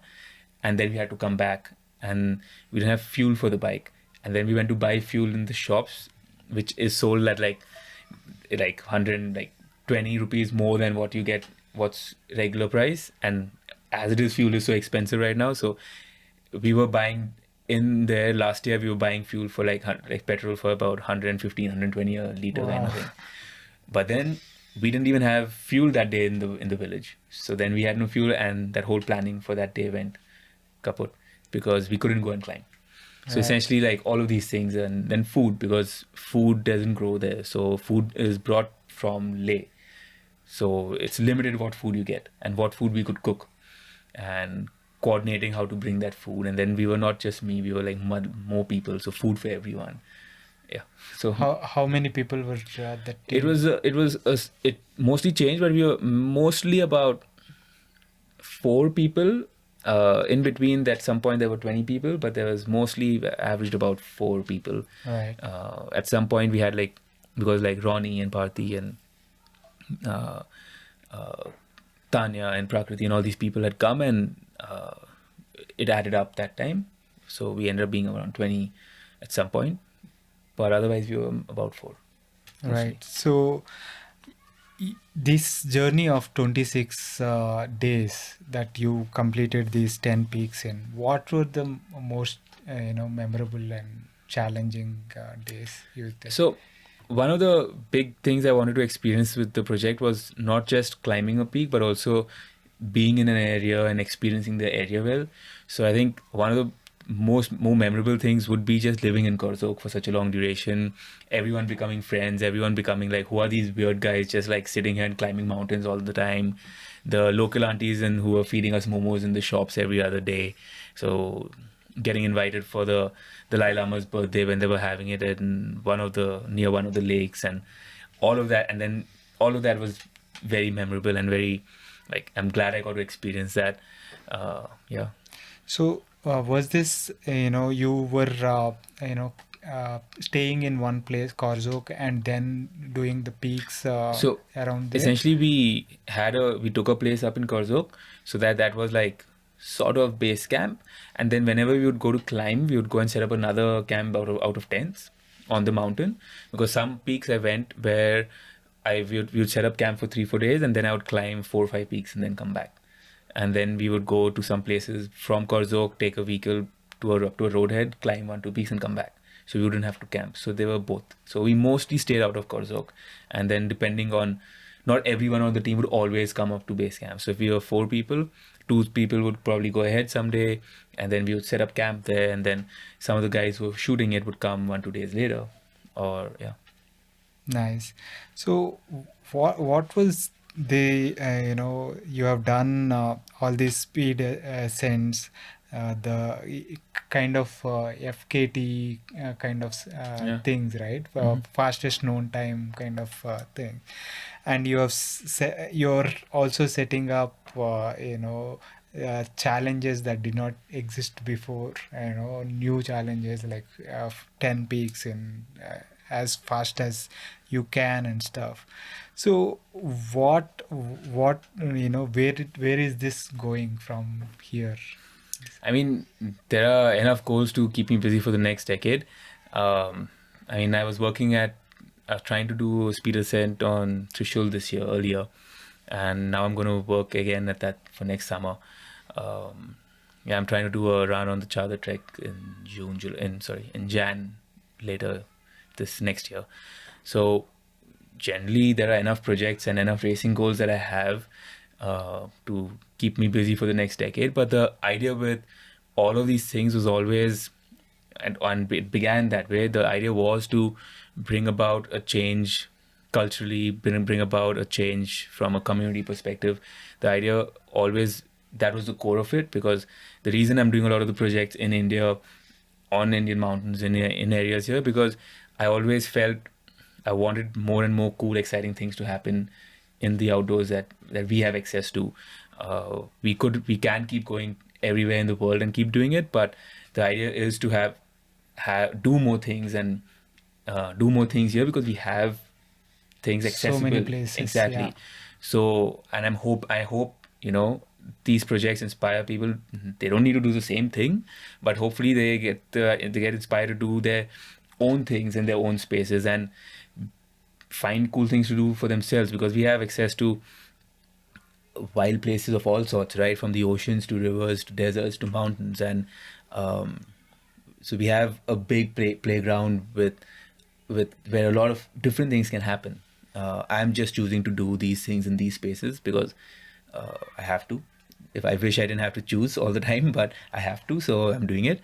and then we had to come back, and we didn't have fuel for the bike, and then we went to buy fuel in the shops, which is sold at like 100 like 20 rupees more than what you get what's regular price. And as it is, fuel is so expensive right now, so we were buying in there last year, we were buying fuel for like petrol for about 115 120 a liter. Wow. Kind of thing. But then we didn't even have fuel that day in the village, so then we had no fuel, and that whole planning for that day went kaput because we couldn't go and climb. So essentially, like all of these things, and then food, because food doesn't grow there, so food is brought from Leh, so it's limited what food you get and what food we could cook, and coordinating how to bring that food. And then we were not just me, we were like more people, so food for everyone. Yeah. So how many people were at that team? It mostly changed, but we were mostly about 4 people. In between, at some point there were 20 people, but there was mostly averaged about 4 people. Right. At some point we had because Ronnie and Parthi and Tanya and Prakriti and all these people had come, and it added up that time. So we ended up being around 20 at some point, but otherwise we were about 4. Mostly. Right. So this journey of 26 days that you completed these 10 peaks in, what were the most memorable and challenging days you think? So one of the big things I wanted to experience with the project was not just climbing a peak, but also being in an area and experiencing the area well. So I think one of the more memorable things would be just living in Korzok for such a long duration, everyone becoming friends, everyone becoming like, who are these weird guys just like sitting here and climbing mountains all the time, the local aunties and who are feeding us momos in the shops every other day. So getting invited for the Dalai Lama's birthday when they were having it in near one of the lakes, and all of that. And then all of that was very memorable and very, I'm glad I got to experience that. Yeah. So was this, you were, staying in one place, Korzok, and then doing the peaks so around there? Essentially, we took a place up in Korzok, so that was like sort of base camp. And then whenever we would go to climb, we would go and set up another camp out of tents on the mountain, because some peaks I went where we would set up camp for 3-4 days, and then I would climb 4 or 5 peaks and then come back. And then we would go to some places from Korzok, take a vehicle up to a roadhead, climb 1-2 peaks and come back. So we wouldn't have to camp. So they were both. So we mostly stayed out of Korzok. And then depending on, not everyone on the team would always come up to base camp. So if we were 4 people, 2 people would probably go ahead someday, and then we would set up camp there. And then some of the guys who were shooting it would come 1-2 days later. Or yeah. Nice. So what was you have done all these speed ascents, the kind of FKT kind of things, right? Fastest known time kind of thing, and you're also setting up challenges that did not exist before, new challenges like 10 peaks in as fast as you can and stuff. So where is this going from here? I mean, there are enough goals to keep me busy for the next decade. I was working at trying to do a speed ascent on Trishul earlier, and now I'm going to work again at that for next summer. I'm trying to do a run on the Chadar Trek in Jan later this next year. So generally there are enough projects and enough racing goals that I have to keep me busy for the next decade. But the idea with all of these things was always, and it began that way, the idea was to bring about a change culturally, bring about a change from a community perspective. The idea always, that was the core of it, because the reason I'm doing a lot of the projects in India, on Indian mountains, in areas here, because I always felt I wanted more and more cool, exciting things to happen in the outdoors that we have access to. We can keep going everywhere in the world and keep doing it, but the idea is to do more things and do more things here, because we have things accessible. So many places. Exactly. Yeah. So, and I hope, these projects inspire people. They don't need to do the same thing, but hopefully they get inspired to do their own things in their own spaces and find cool things to do for themselves, because we have access to wild places of all sorts, right? From the oceans to rivers to deserts to mountains, and so we have a big playground with where a lot of different things can happen. I'm just choosing to do these things in these spaces because I have to. If I wish I didn't have to choose all the time, but I have to, so I'm doing it.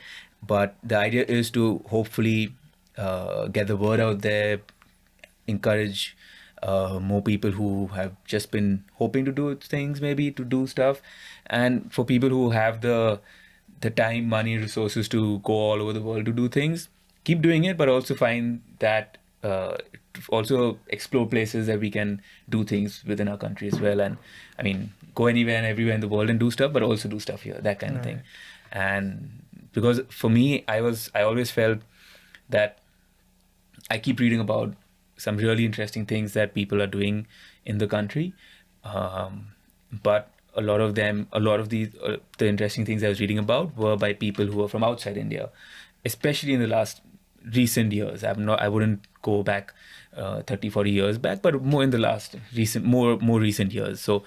But the idea is to hopefully get the word out there, encourage more people who have just been hoping to do things, maybe to do stuff, and for people who have the time, money, resources to go all over the world to do things, keep doing it, but also find that also explore places that we can do things within our country as well. And I mean, go anywhere and everywhere in the world and do stuff, but also do stuff here, that kind of thing. And because for me, I always felt that I keep reading about some really interesting things that people are doing in the country, but a lot of the interesting things I was reading about were by people who are from outside India, especially in the recent years. I wouldn't go back 30-40 years back, but more in the more recent years. So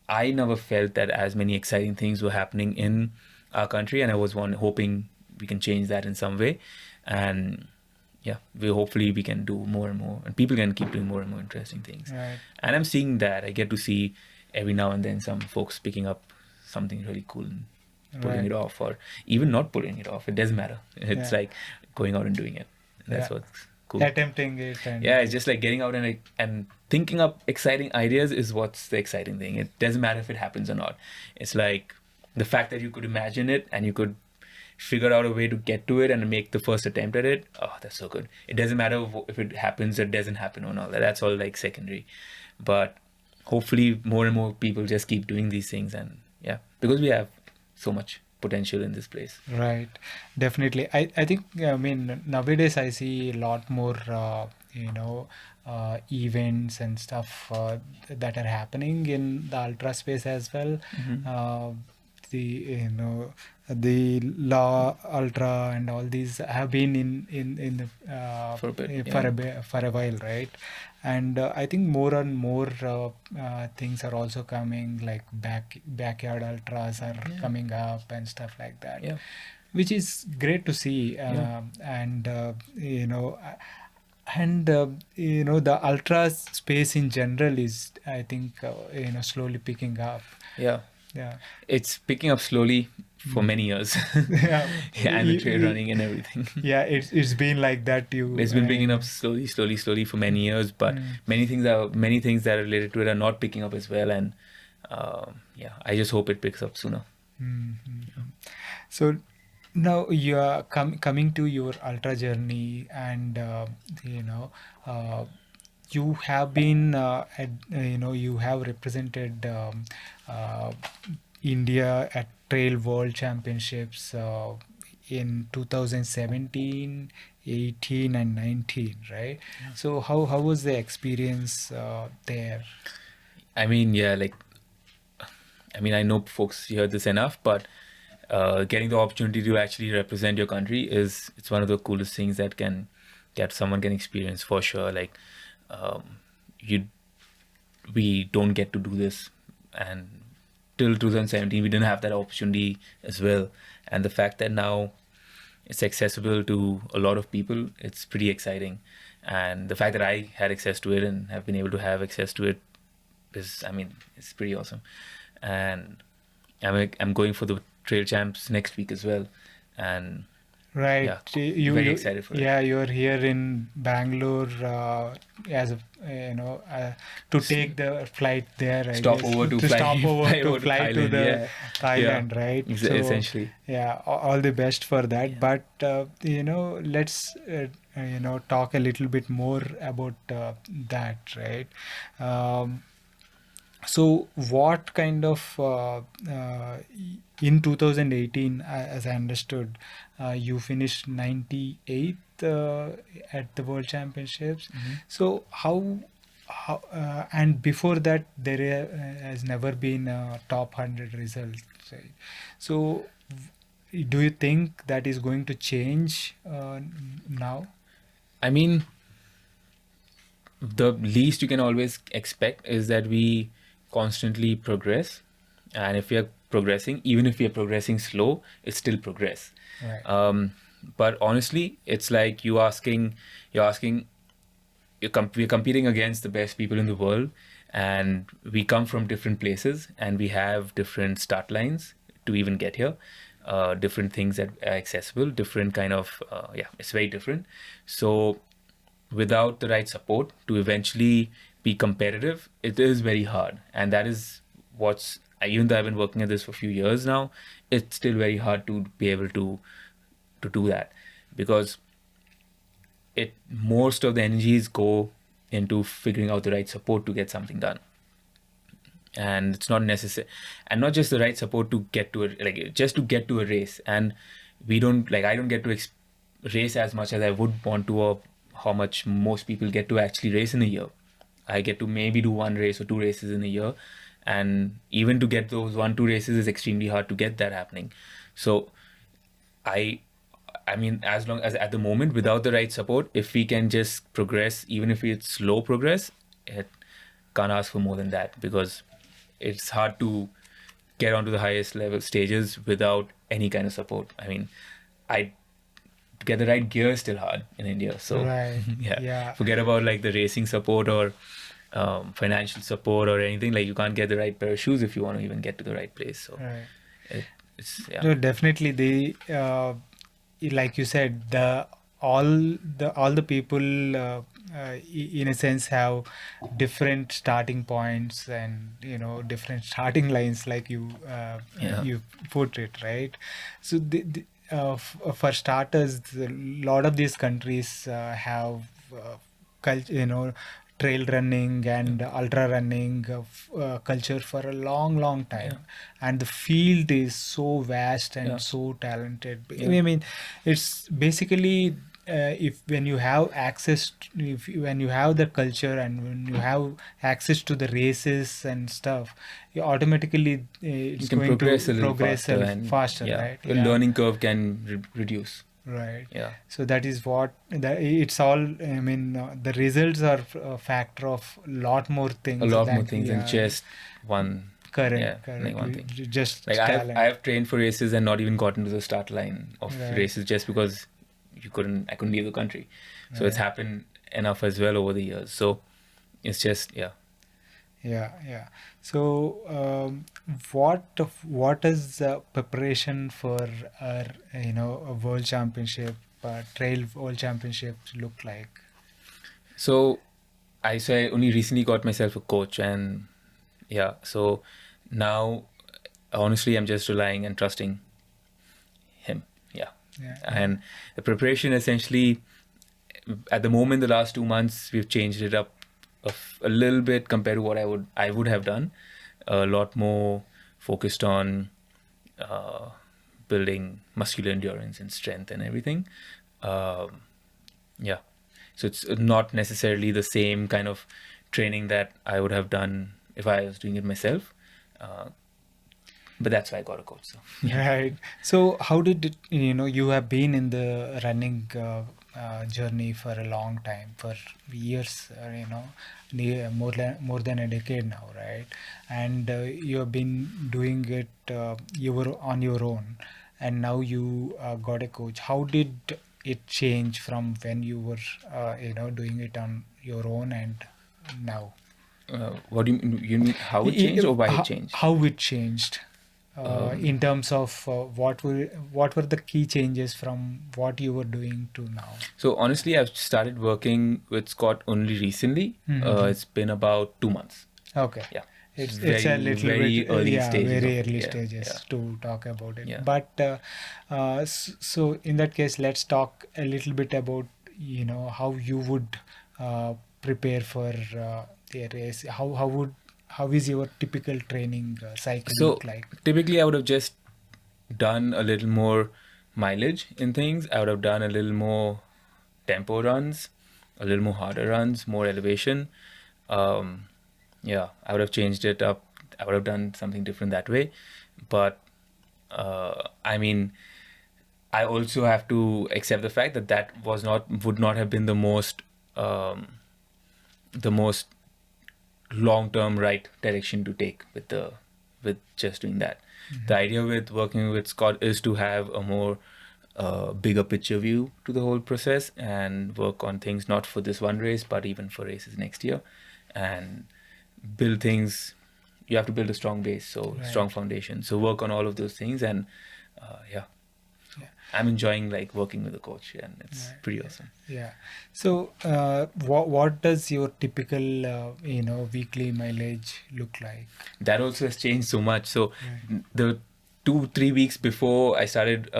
I never felt that as many exciting things were happening in our country, and I was hoping we can change that in some way. And yeah, hopefully we can do more and more, and people can keep doing more and more interesting things. Right. And I'm seeing that. I get to see every now and then some folks picking up something really cool and pulling it off, or even not pulling it off. It doesn't matter. It's like going out and doing it. That's what's cool. Attempting it. And it's just like getting out and thinking up exciting ideas is what's the exciting thing. It doesn't matter if it happens or not. It's like the fact that you could imagine it and you could figure out a way to get to it and make the first attempt at it. Oh, that's so good. It doesn't matter if it happens or doesn't happen or all that. That's all like secondary. But hopefully more and more people just keep doing these things, and because we have so much potential in this place. Right, definitely. I think, I mean, nowadays I see a lot more events and stuff that are happening in the ultra space as well. The Leh Ultra and all these have been in the For a bit, for a while, right? And I think more and more things are also coming, like backyard ultras are coming up and stuff like that, which is great to see. And the ultra space in general is, I think, slowly picking up. It's picking up slowly for many years. And the trail running and everything. It's been like that. It's been picking up slowly for many years, but many things that are related to it are not picking up as well. And I just hope it picks up sooner. So now you are coming to your ultra journey, and you have been you have represented India at Trail World Championships in 2017, 18 and 19, right? So how was the experience there? I mean, I know folks heard this enough, but getting the opportunity to actually represent your country it's one of the coolest things that someone can experience, for sure. Like we don't get to do this, and till 2017 we didn't have that opportunity as well. And the fact that now it's accessible to a lot of people, it's pretty exciting. And the fact that I had access to it and have been able to have access to it it's pretty awesome. And I'm going for the trail champs next week as well, and Right. Yeah, You, very you excited for it. yeah, you're here in Bangalore as a to take the flight there. I Stop guess over to to fly, stop over fly to over to fly to Thailand. the Yeah, yeah, Thailand, right? So essentially. yeah, all the best for that. But let's talk a little bit more about that, right? Um, so what kind of in 2018, as I understood, you finished 98th at the World Championships. So how and before that there has never been a top 100 result, right? So do you think that is going to change now? I mean, the least you can always expect is that we constantly progress, and if we are progressing, even if we are progressing slow, it's still progress. Right. But honestly, it's like we're competing against the best people in the world, and we come from different places, and we have different start lines to even get here. Different things that are accessible, different kind of it's very different. So without the right support to eventually be competitive, it is very hard. And that is even though I've been working at this for a few years now, it's still very hard to be able to do that, because most of the energies go into figuring out the right support to get something done. And it's not necessary, and not just the right support to get to just to get to a race. And I don't get to race as much as I would want to, or how much most people get to actually race in a year. I get to maybe do one race or two races in a year, and even to get those 1-2 races is extremely hard to get that happening. So I mean, as long as at the moment, without the right support, if we can just progress, even if it's slow progress, it can't ask for more than that, because it's hard to get onto the highest level stages without any kind of support. I mean, to get the right gear is still hard in India. So Right. yeah, forget about like the racing support or financial support or anything. Like, you can't get the right pair of shoes if you want to even get to the right place. So Right. it's yeah. No, definitely like you said, all the people in a sense have different starting points and different starting lines, like you put it, right? So for starters, a lot of these countries have trail running and ultra running culture for a long time, and the field is so vast and so talented. I mean, it's basically if when you have access when you have the culture and when you have access to the races and stuff, you automatically it's going progress to a little progress faster, right? The learning curve can reduce. Right. Yeah. So that is what it's all. I mean, the results are a factor of lot more things. A lot more things than just one. Correct. Like one thing. Just like talent. I have trained for races and not even gotten to the start line of races, just because I couldn't leave the country. So it's happened enough as well over the years. So it's just Yeah. So, what is preparation for a world championship, trail world championship look like? So I only recently got myself a coach, and so now honestly I'm just relying and trusting him. And the preparation, essentially, at the moment, the last 2 months we've changed it up a little bit compared to what I would have done. A lot more focused on building muscular endurance and strength and everything. So it's not necessarily the same kind of training that I would have done if I was doing it myself. But that's why I got a coach. So. Right. So how did it, you have been in the running journey for a long time, for years, more than a decade now, right? And you have been doing it, you were on your own, and now you got a coach. How did it change from when you were, doing it on your own and now? What do you mean? You mean how it changed or why it changed? How it changed. in terms of what were the key changes from what you were doing to now? So honestly, I've started working with Scott only recently. It's been about 2 months. Okay. Yeah. It's very, a little very bit early stages. very of it. early Yeah, stages yeah. to talk about it. Yeah. But so in that case, let's talk a little bit about how you would prepare for the race. How is your typical training cycle look like? Typically, I would have just done a little more mileage in things. I would have done a little more tempo runs, a little more harder runs, more elevation. I would have changed it up. I would have done something different that way. But I also have to accept the fact that would not have been the most long-term right direction to take with just doing that. The idea with working with Scott is to have a more bigger picture view to the whole process and work on things not for this one race but even for races next year, and build things. You have to build a strong base, so strong foundation. So work on all of those things, and I'm enjoying working with the coach, and it's pretty awesome. Yeah. So what does your typical weekly mileage look like? That also has changed so much. So the 2-3 weeks before I started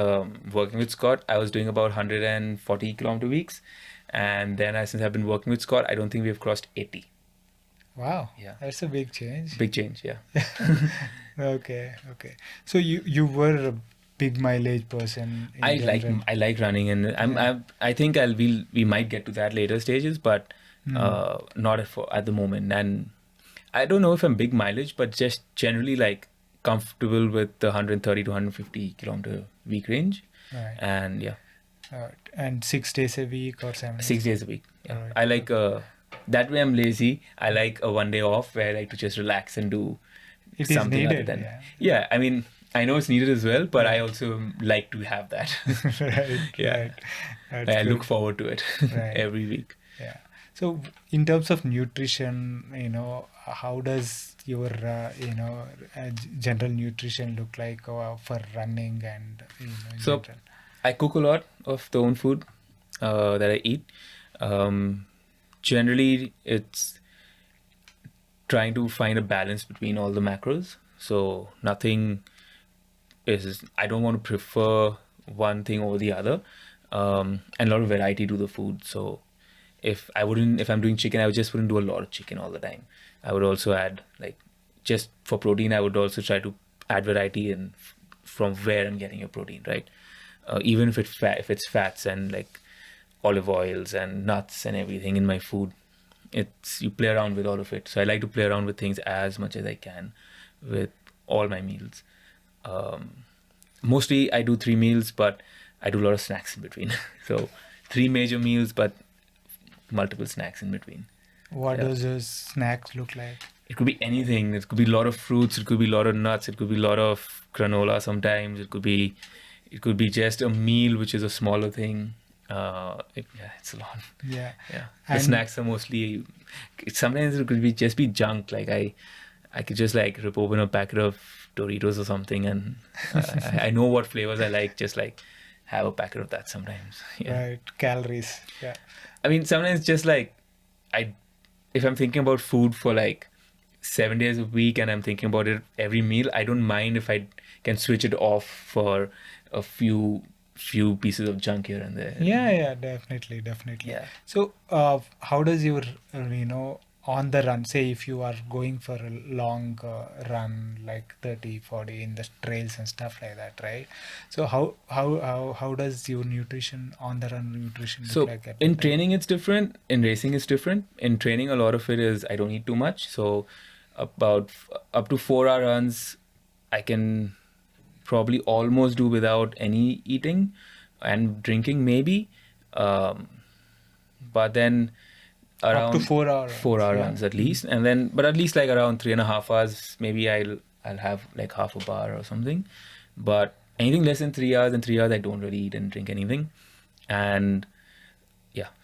working with Scott, I was doing about 140 kilometer weeks, and then since I've been working with Scott, I don't think we've crossed 80. Wow. Yeah. That's a big change. Big change, yeah. Okay. So you were a big mileage person. I like running, and I think we might get to that later stages, but not at the moment. And I don't know if I'm big mileage, but just generally comfortable with the 130 to 150 kilometer week range. Right. And yeah. And 6 days a week or 7 days? 6 days a week. Yeah. Right. I like that way I'm lazy. I like a one day off where I like to just relax and do something needed, other than. Yeah, I mean, I know it's needed as well, but I also like to have that. Right. I look forward to it every week. Yeah. So in terms of nutrition, how does your general nutrition look like for running and in so general? I cook a lot of the own food that I eat. Generally, it's trying to find a balance between all the macros. So nothing is, I don't want to prefer one thing over the other, and a lot of variety to the food. So if I'm doing chicken, I wouldn't do a lot of chicken all the time. I would also add, just for protein, I would also try to add variety in from where I'm getting your protein, right? Even if it's fats and olive oils and nuts and everything in my food, you play around with all of it. So I like to play around with things as much as I can with all my meals. Mostly I do 3 meals, but I do a lot of snacks in between. So 3 major meals, but multiple snacks in between. What does those snacks look like? It could be anything. It could be a lot of fruits. It could be a lot of nuts. It could be a lot of granola sometimes. It could be just a meal, which is a smaller thing. It's a lot. Yeah. The snacks are mostly, sometimes it could just be junk. I could just rip open a packet of Doritos or something, and I know what flavors I like. Just have a packet of that sometimes. Yeah. Right. Calories. Yeah. I mean, sometimes just if I'm thinking about food for 7 days a week and I'm thinking about it every meal, I don't mind if I can switch it off for a few pieces of junk here and there. Yeah, definitely. Yeah. So how does your on the run, say if you are going for a long run 30-40 in the trails and stuff like that, right? So how does your nutrition on the run nutrition look like? In training it's different, in racing it's different. In training, a lot of it is I don't eat too much, so about up to 4-hour runs I can probably almost do without any eating and drinking maybe, but then around up to 4 hours. 4-hour runs at least, and then but at least around 3.5 hours maybe I'll have half a bar or something. But anything less than 3 hours, and 3 hours I don't really eat and drink anything. And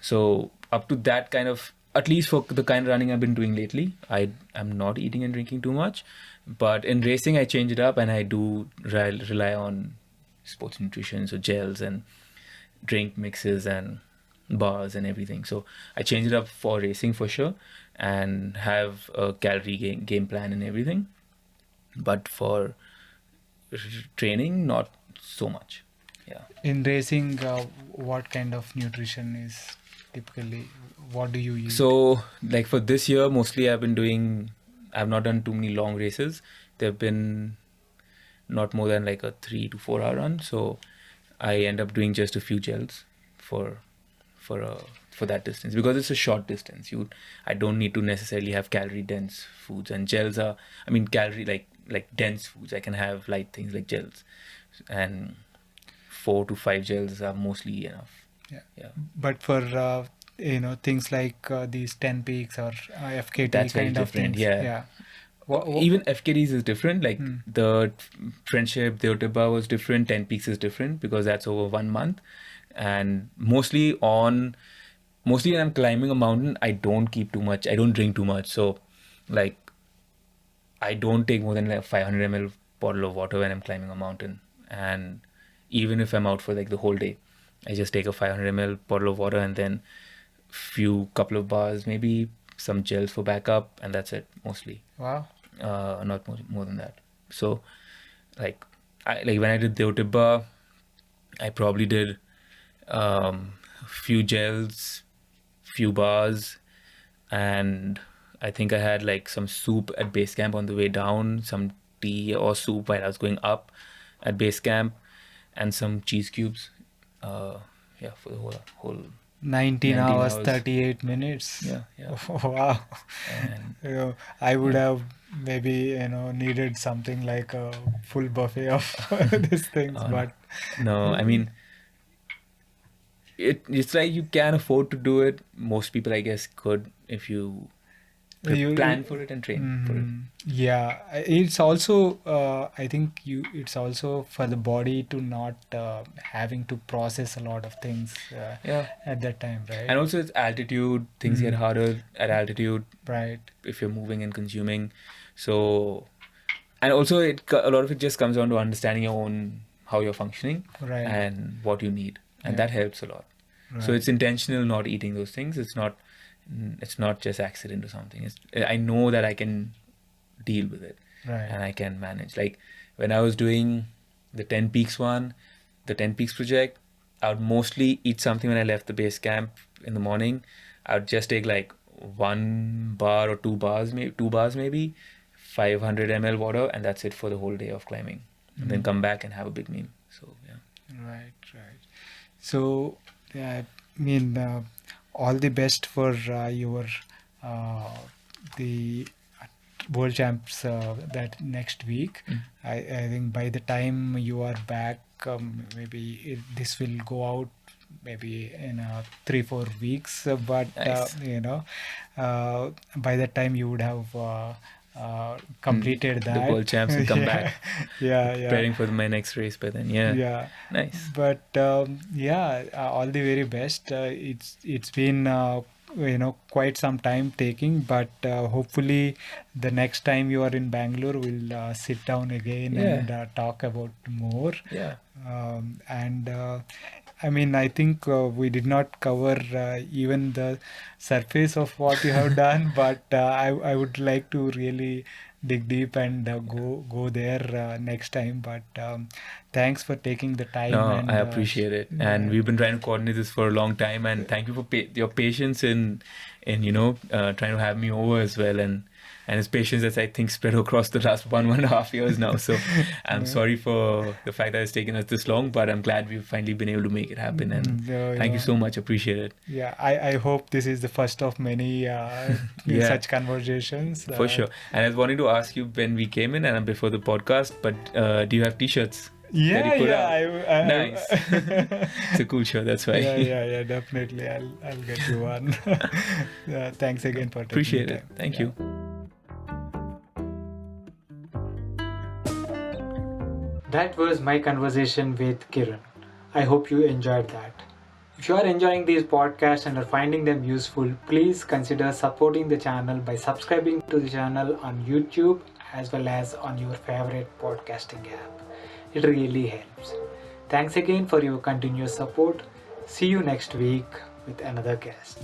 so up to that kind of at least for the kind of running I've been doing lately, I'm not eating and drinking too much. But in racing, I change it up, and I do rely on sports nutrition, so gels and drink mixes and bars and everything. So I change it up for racing for sure, and have a calorie game plan and everything. But for training, not so much. Yeah. In racing, what kind of nutrition is typically, what do you use? So like for this year, mostly I've not done too many long races. They've been not more than like a 3 to 4 hour run. So I end up doing just a few gels for that distance, because it's a short distance. I don't need to necessarily have calorie dense foods, and gels are, I mean, calorie like dense foods. I can have light things like gels, and 4 to 5 gels are mostly enough. Yeah. But for things like these 10 peaks or FKT That's very kind of different. things. Yeah. Even FKTs is different. Like the Friendship, Deo Tibba was different. 10 peaks is different because that's over 1 month. And mostly when I'm climbing a mountain, I don't keep too much. I don't drink too much. So like I don't take more than like 500 ml bottle of water when I'm climbing a mountain. And even if I'm out for like the whole day, I just take a 500 ml bottle of water and then couple of bars, maybe some gels for backup, and that's it mostly. Wow. Not more than that. So like when I did Deo Tibba, I probably did few gels, few bars, and I think I had like some soup at base camp on the way down, some tea or soup while I was going up at base camp, and some cheese cubes. For the whole 19 hours, 38 minutes. Yeah. Wow. And I would have maybe needed something like a full buffet of these things, but no, I mean, it's like you can afford to do it. Most people, I guess, could if you plan for it and train for it. Yeah, it's also I think it's also for the body to not having to process a lot of things at that time, right? And also it's altitude, things get harder at altitude, right? If you're moving and consuming. So, and also a lot of it just comes down to understanding how you're functioning, right, and what you need, and that helps a lot. Right. So it's intentional not eating those things. It's not just accident or something. I know that I can deal with it, right, and I can manage. Like when I was doing the 10 peaks project, I would mostly eat something when I left the base camp in the morning. I would just take like 1 bar or 2 bars, maybe 500 ml water, and that's it for the whole day of climbing, and then come back and have a big meal. So right. So I mean, all the best for your the world champs that next week. I think by the time you are back, maybe this will go out maybe in 3-4 weeks, but nice. By that time you would have completed that. The world champs will come back. Preparing for my next race by then. Yeah. Nice. But all the very best. It's been quite some time taking, but hopefully the next time you are in Bangalore, we'll sit down again and talk about more. I mean, I think we did not cover even the surface of what you have done, but I would like to really dig deep and go there next time. But thanks for taking the time. No, and, I appreciate it. And we've been trying to coordinate this for a long time. And thank you for your patience in trying to have me over as well. And his patience that's, I think, spread across the last 1.5 years now. So I'm sorry for the fact that it's taken us this long, but I'm glad we've finally been able to make it happen. And thank you so much. Appreciate it. Yeah, I hope this is the first of many such conversations. For sure. And I was wanting to ask you when we came in and before the podcast, but do you have t-shirts? Yeah. Nice. It's a cool shirt, that's why. Yeah, definitely. I'll get you one. Thanks again for taking Appreciate the it. time. Thank you. That was my conversation with Kieren. I hope you enjoyed that. If you are enjoying these podcasts and are finding them useful, please consider supporting the channel by subscribing to the channel on YouTube as well as on your favorite podcasting app. It really helps. Thanks again for your continuous support. See you next week with another guest.